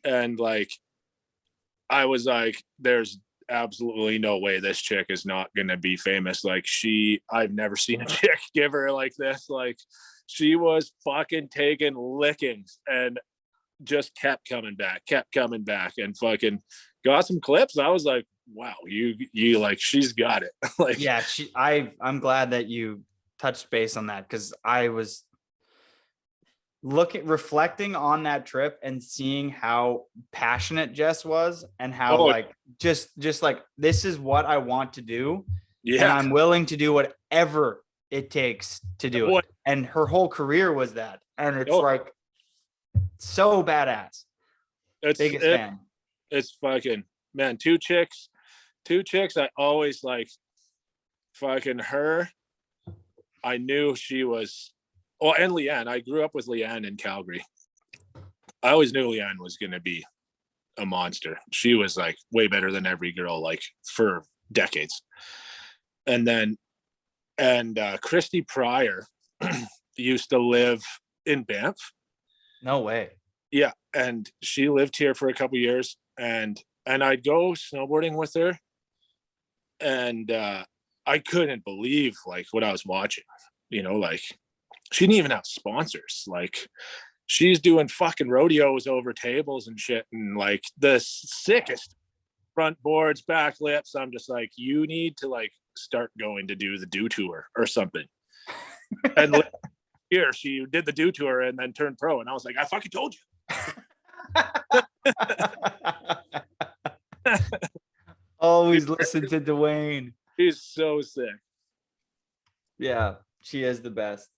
and like I was like, there's absolutely no way this chick is not gonna be famous. Like I've never seen a chick give her like this. Like she was fucking taking lickings and just kept coming back and fucking got some clips. I was like, wow, you like, she's got it. Like,
yeah, I'm glad that you touched base on that, because I was reflecting on that trip and seeing how passionate Jess was and how like just like, this is what I want to do. Yeah. And I'm willing to do whatever it takes to do it. And her whole career was that. And it's like so badass. Biggest fan.
It's fucking, man, two chicks I always like. Fucking her, I knew she was, and Leanne. I grew up with Leanne in Calgary. I always knew Leanne was going to be a monster. She was like way better than every girl, like for decades. And Christy Pryor used to live in Banff.
No way.
Yeah, and she lived here for a couple years, and I'd go snowboarding with her, and I couldn't believe like what I was watching. You know, like she didn't even have sponsors. Like she's doing fucking rodeos over tables and shit, and like the sickest front boards, back lips. I'm just like, you need to like start going to do the Do Tour or something. And here she did the Do Tour and then turned pro, and I was like, I fucking told you.
Always listen to Dwayne.
He's so sick.
Yeah, she is the best.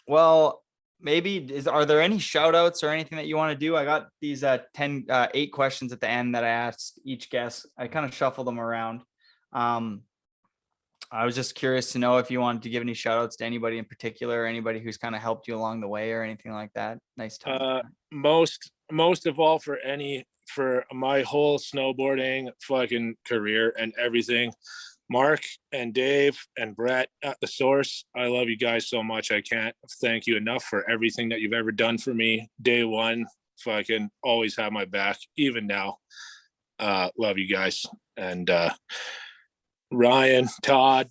Well, maybe are there any shout outs or anything that you want to do? I got these 8 questions at the end that I asked each guest. I kind of shuffled them around. I was just curious to know if you wanted to give any shout outs to anybody in particular, anybody who's kind of helped you along the way or anything like that. Nice time.
Most of all for my whole snowboarding fucking career and everything. Mark and Dave and Brett at the Source, I love you guys so much. I can't thank you enough for everything that you've ever done for me. Day one, fucking always have my back, even now. Love you guys. And Ryan, Todd,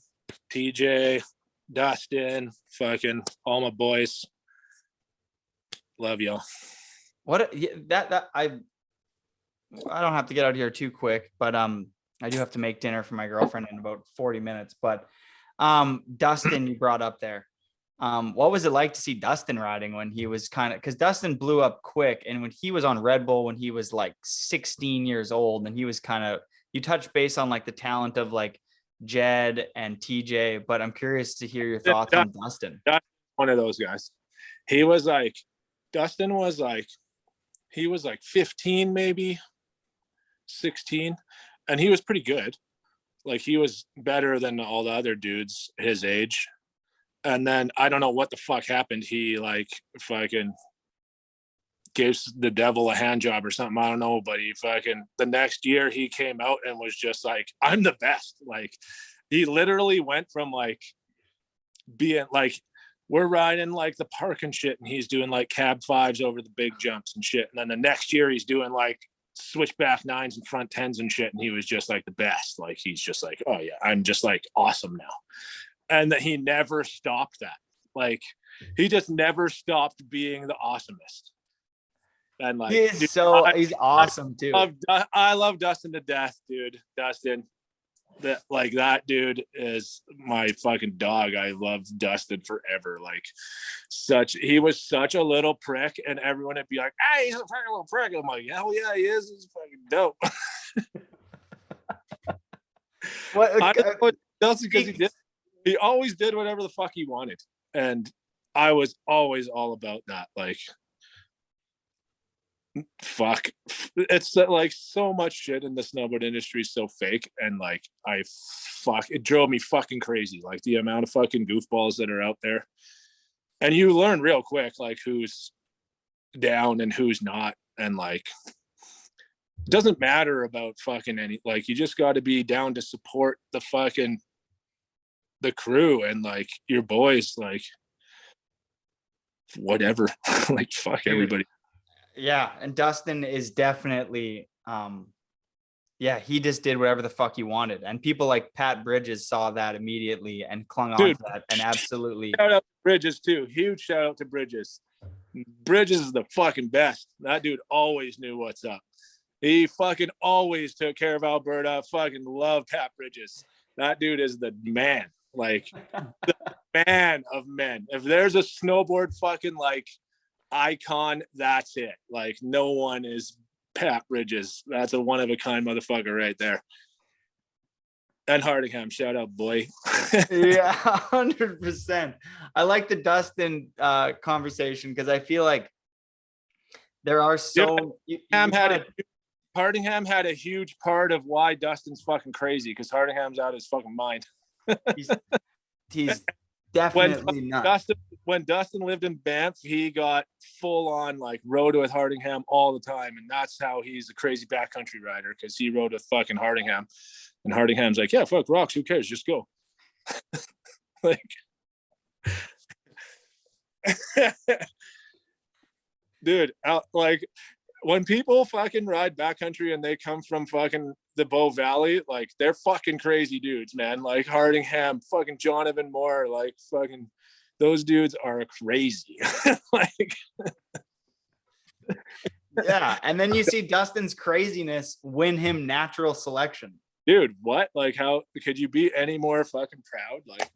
TJ, Dustin, fucking all my boys. Love y'all.
What that I don't have to get out of here too quick, but I do have to make dinner for my girlfriend in about 40 minutes. But Dustin, you brought up there. What was it like to see Dustin riding when he was because Dustin blew up quick, and when he was on Red Bull when he was like 16 years old, and he was you touched base on like the talent of like Jed and TJ, but I'm curious to hear your thoughts on Dustin.
One of those guys. He was like, Dustin was like, he was like 15, maybe 16. And he was pretty good. Like he was better than all the other dudes his age. And then I don't know what the fuck happened. He like fucking gave the devil a hand job or something. I don't know, but he fucking the next year he came out and was just like, I'm the best. Like he literally went from like being like, we're riding like the park and shit, and he's doing like cab 5s over the big jumps and shit. And then the next year he's doing like switchback 9s and front 10s and shit. And he was just like the best. Like he's just like, oh yeah, I'm just like awesome now. And that he never stopped that. Like he just never stopped being the awesomest. And like
he's awesome too.
I love Dustin to death, dude. Dustin, that dude is my fucking dog. I love Dustin forever. Like he was such a little prick, and everyone would be like, hey, he's a fucking little prick. I'm like, hell yeah, he is. He's fucking dope. What else? Because he always did whatever the fuck he wanted, and I was always all about that. Like, fuck, it's like so much shit in the snowboard industry is so fake, and like it drove me fucking crazy, like the amount of fucking goofballs that are out there. And you learn real quick like who's down and who's not, and like it doesn't matter about fucking like you just got to be down to support the crew and like your boys, like whatever. Like fuck everybody.
Yeah, and Dustin is definitely he just did whatever the fuck he wanted. And people like Pat Bridges saw that immediately and clung on to that, and absolutely
shout out to Bridges too. Huge shout out to Bridges. Bridges is the fucking best. That dude always knew what's up. He fucking always took care of Alberta. Fucking love Pat Bridges. That dude is the man. Like the man of men. If there's a snowboard fucking like icon, that's it. Like no one is Pat Bridges. That's a one of a kind motherfucker right there. And Hardingham, shout out, boy.
Yeah, 100%. I like the Dustin conversation because I feel like there are so
Hardingham had a huge part of why Dustin's fucking crazy, because Hardingham's out of his fucking mind.
he's definitely not.
When Dustin lived in Banff, he got full on like rode with Hardingham all the time, and that's how he's a crazy backcountry rider, because he rode with fucking Hardingham, and Hardingham's like, yeah, fuck rocks, who cares, just go. Like dude, like when people fucking ride backcountry and they come from fucking the Bow Valley, like they're fucking crazy dudes, man. Like Hardingham, fucking Jonathan Moore, like fucking those dudes are crazy. Like
yeah, and then you see Dustin's craziness win him natural selection.
Dude, what? Like how could you be any more fucking proud? Like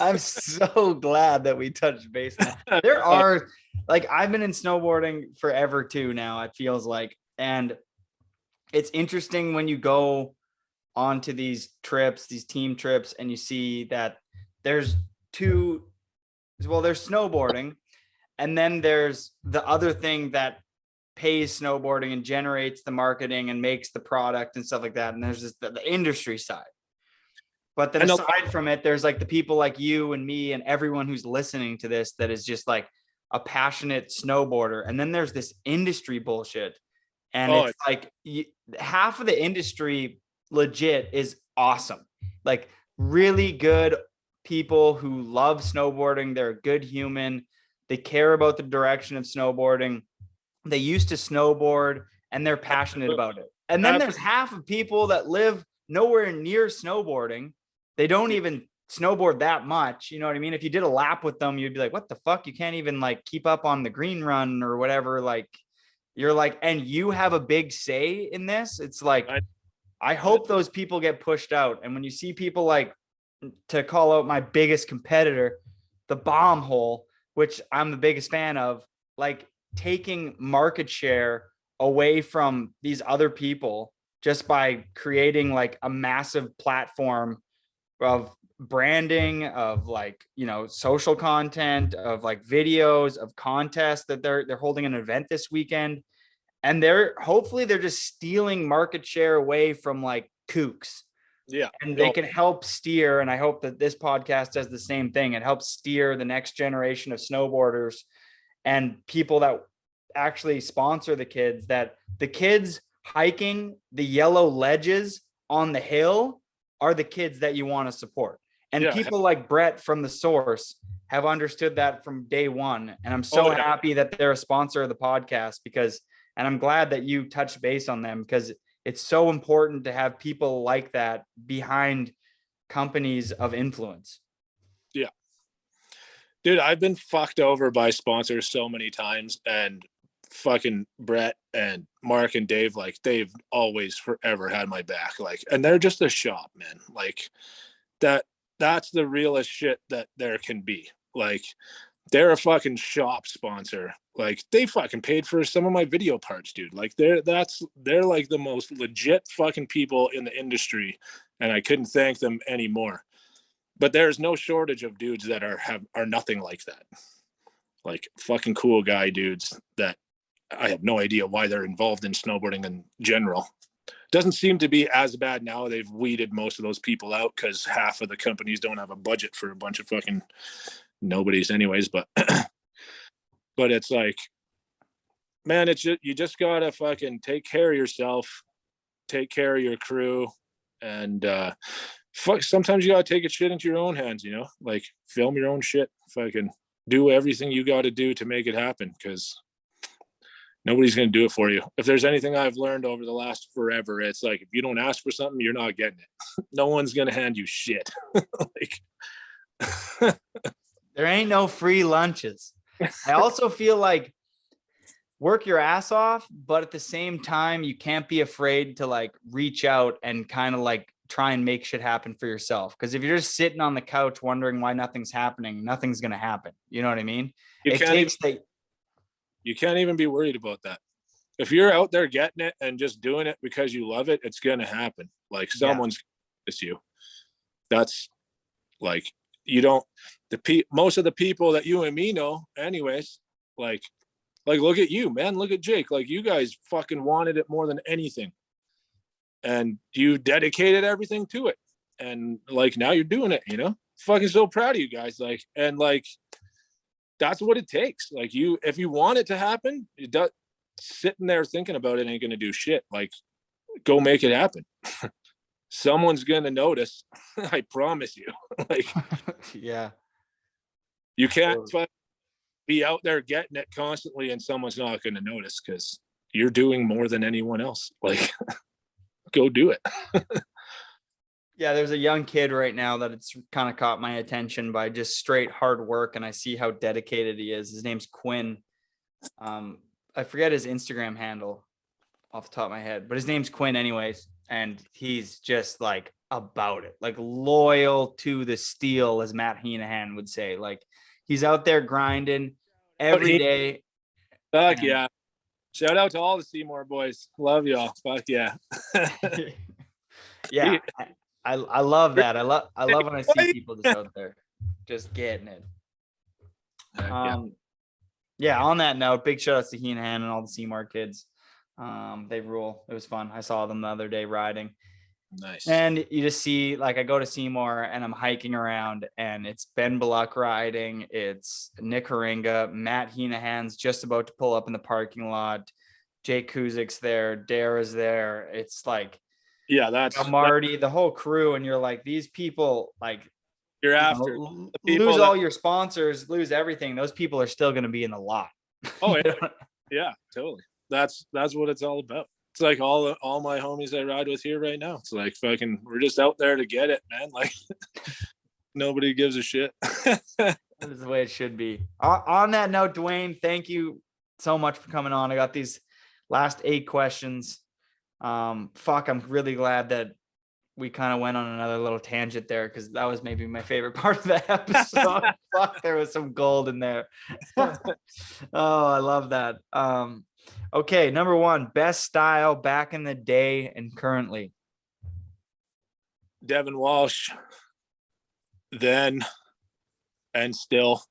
I'm so glad that we touched base on that. There are, like, I've been in snowboarding forever too now, it feels like. And it's interesting when you go onto these trips, these team trips, and you see that there's two, well, there's snowboarding, and then there's the other thing that pays snowboarding and generates the marketing and makes the product and stuff like that. And there's this, the industry side. But then aside from it, there's like the people like you and me and everyone who's listening to this that is just like a passionate snowboarder. And then there's this industry bullshit. And it's like half of the industry legit is awesome. Like really good people who love snowboarding. They're a good human. They care about the direction of snowboarding. They used to snowboard and they're passionate about it. And then there's half of people that live nowhere near snowboarding. They don't even snowboard that much. You know what I mean? If you did a lap with them, you'd be like, what the fuck? You can't even like keep up on the green run or whatever. Like you're like, and you have a big say in this. It's like, I hope those people get pushed out. And when you see people like, to call out my biggest competitor, the bomb hole, which I'm the biggest fan of, like taking market share away from these other people just by creating like a massive platform of branding, of like, you know, social content, of like videos, of contests that they're holding an event this weekend. And hopefully they're just stealing market share away from like kooks.
Yeah.
And they can help steer. And I hope that this podcast does the same thing. It helps steer the next generation of snowboarders and people that actually sponsor the kids, that the kids hiking the yellow ledges on the hill are the kids that you want to support. And people like Brett from The Source have understood that from day one. And I'm so happy that they're a sponsor of the podcast and I'm glad that you touched base on them, because it's so important to have people like that behind companies of influence.
Yeah. Dude, I've been fucked over by sponsors so many times, and fucking Brett and Mark and Dave, like they've always forever had my back. Like, and they're just a shop, man. Like that's the realest shit that there can be. Like, they're a fucking shop sponsor. Like, they fucking paid for some of my video parts, dude. Like, they're like the most legit fucking people in the industry, and I couldn't thank them anymore. But there's no shortage of dudes that are nothing like that. Like, fucking cool guy dudes that I have no idea why they're involved in snowboarding in general. Doesn't seem to be as bad now. They've weeded most of those people out because half of the companies don't have a budget for a bunch of fucking nobodies anyways. But but it's like, man, it's just, you just gotta fucking take care of yourself, take care of your crew, and sometimes you gotta take a shit into your own hands, you know, like film your own shit, fucking do everything you gotta do to make it happen, because nobody's going to do it for you. If there's anything I've learned over the last forever, it's like, if you don't ask for something, you're not getting it. No one's going to hand you shit. Like,
there ain't no free lunches. I also feel like work your ass off, but at the same time, you can't be afraid to like reach out and kind of like try and make shit happen for yourself. Because if you're just sitting on the couch wondering why nothing's happening, nothing's going to happen. You know what I mean?
You can't even be worried about that. If you're out there getting it and just doing it because you love it, it's going to happen. Like, someone's it's you. That's like, you don't, most of the people that you and me know anyways, like look at you, man, look at Jake. Like, you guys fucking wanted it more than anything, and you dedicated everything to it. And like, now you're doing it, you know, fucking so proud of you guys. Like, and like, that's what it takes. Like, if you want it to happen, sitting there thinking about it ain't going to do shit. Like, go make it happen. Someone's going to notice. I promise you. Like,
yeah,
you can't be out there getting it constantly and someone's not going to notice, because you're doing more than anyone else. Like, go do it.
Yeah, there's a young kid right now that it's kind of caught my attention by just straight hard work, and I see how dedicated he is. His name's Quinn. I forget his Instagram handle off the top of my head, but his name's Quinn anyways. and he's just like about it, like loyal to the steel, as Matt Heenahan would say. Like he's out there grinding every day.
Fuck yeah. Shout out to all the Seymour boys. Love y'all. Fuck yeah.
Yeah. I love that. I love when I see people just out there just getting it. Yeah, on that note, big shout outs to Heenahan and all the Seymour kids. They rule. It was fun. I saw them the other day riding.
Nice.
And you just see, like, I go to Seymour and I'm hiking around, and it's Ben Bullock riding. It's Nick Haringa. Matt Heenahan's just about to pull up in the parking lot. Jake Kuzik's there. Dara's there. It's like,
yeah, that's
Marty, the whole crew. And you're like, these people, like,
you're after
lose all your sponsors, lose everything. Those people are still going to be in the lot.
Oh, yeah, totally. That's what it's all about. It's like all my homies I ride with here right now. It's like fucking, we're just out there to get it, man. Like nobody gives a shit.
That is the way it should be. On that note, Dwayne, thank you so much for coming on. I got these last 8 questions. I'm really glad that we kind of went on another little tangent there, because that was maybe my favorite part of the episode. There was some gold in there. Oh, I love that. Okay, number 1, best style back in the day and currently.
Devin Walsh, then and still.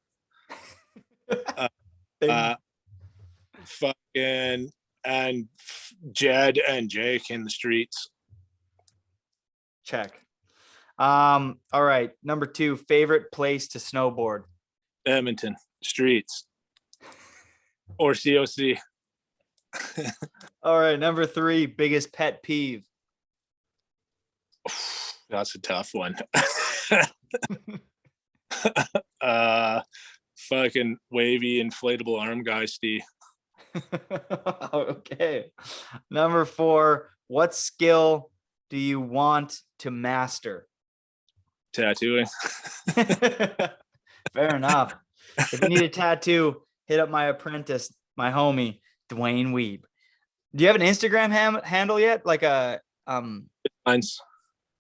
Fucking and Jed and Jake in the streets.
Check. All right, number 2, favorite place to snowboard.
Edmonton streets or COC.
All right, number 3, biggest pet peeve.
That's a tough one. Fucking wavy inflatable arm guy, Steve.
Okay. Number 4, what skill do you want to master?
Tattooing.
Fair enough. If you need a tattoo, hit up my apprentice, my homie, Dwayne Weibe. Do you have an Instagram handle yet? Like a
Mine's,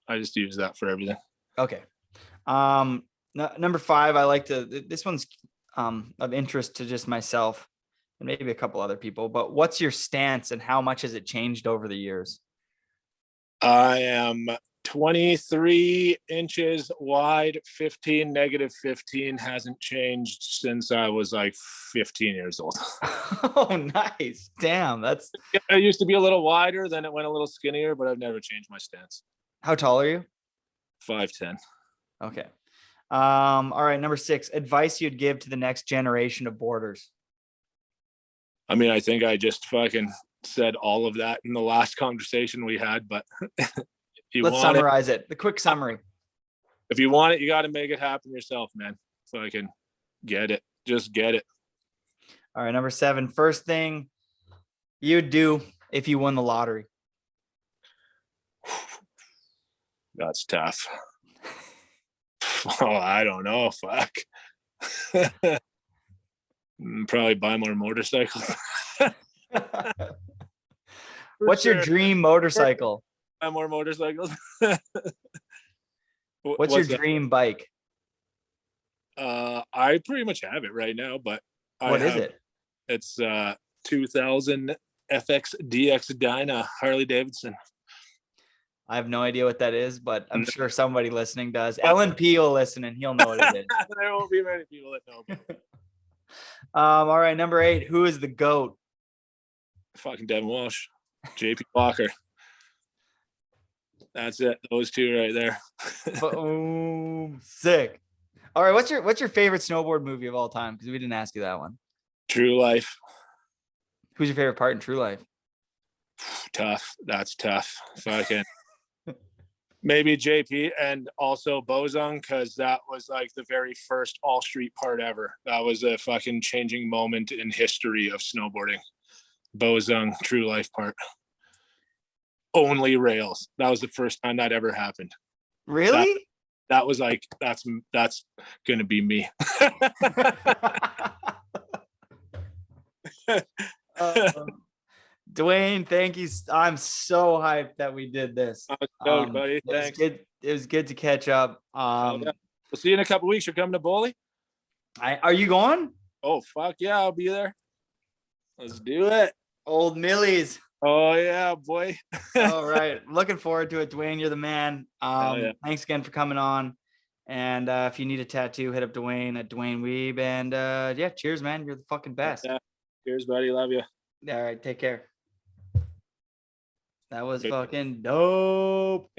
I just use that for everything.
Okay. Number 5, I like to, this one's of interest to just myself and maybe a couple other people, but what's your stance and how much has it changed over the years?
I am 23 inches wide, 15, -15, hasn't changed since I was like 15 years old.
Oh, nice. Damn.
I used to be a little wider, then it went a little skinnier, but I've never changed my stance.
How tall are you?
5'10".
Okay. All right. Number 6, advice you'd give to the next generation of boarders.
I mean, I think I just fucking said all of that in the last conversation we had, but
let's summarize it. The quick summary.
If you want it, you got to make it happen yourself, man. Fucking get it. Just get it.
All right. Number 7, first thing you'd do if you won the lottery.
That's tough. Oh, I don't know. Fuck. Probably buy more motorcycles.
What's your dream motorcycle?
Buy more motorcycles.
What's your dream bike?
I pretty much have it right now, but
what is it?
It's 2000 FX DX Dyna Harley Davidson.
I have no idea what that is, but I'm sure somebody listening does. LNP will listen and he'll know what it is.
There won't be many people that know.
All right, number 8, who is the GOAT?
Fucking Devin Walsh, JP Walker. That's it. Those 2 right there.
Boom. Sick. All right, what's your favorite snowboard movie of all time? Because we didn't ask you that one.
True Life.
Who's your favorite part in True Life?
Tough. That's tough. Fucking. Maybe JP and also Bozung, because that was like the very first all street part ever. That was a fucking changing moment in history of snowboarding. Bozung True Life part. Only rails. That was the first time that ever happened.
Really?
That was like, that's gonna be me.
Dwayne, thank you. I'm so hyped that we did this.
I'm stoked, buddy. Thanks.
It was good to catch up.
Yeah. We'll see you in a couple weeks. You're coming to Boley?
Are you going?
Oh, fuck yeah, I'll be there. Let's do it.
Old Millie's.
Oh yeah, boy.
All right. Looking forward to it, Dwayne. You're the man.
Yeah.
Thanks again for coming on. And if you need a tattoo, hit up Dwayne at Dwayne Weibe. And yeah, cheers, man. You're the fucking best.
Yeah. Cheers, buddy. Love you.
All right, take care. That was fucking dope.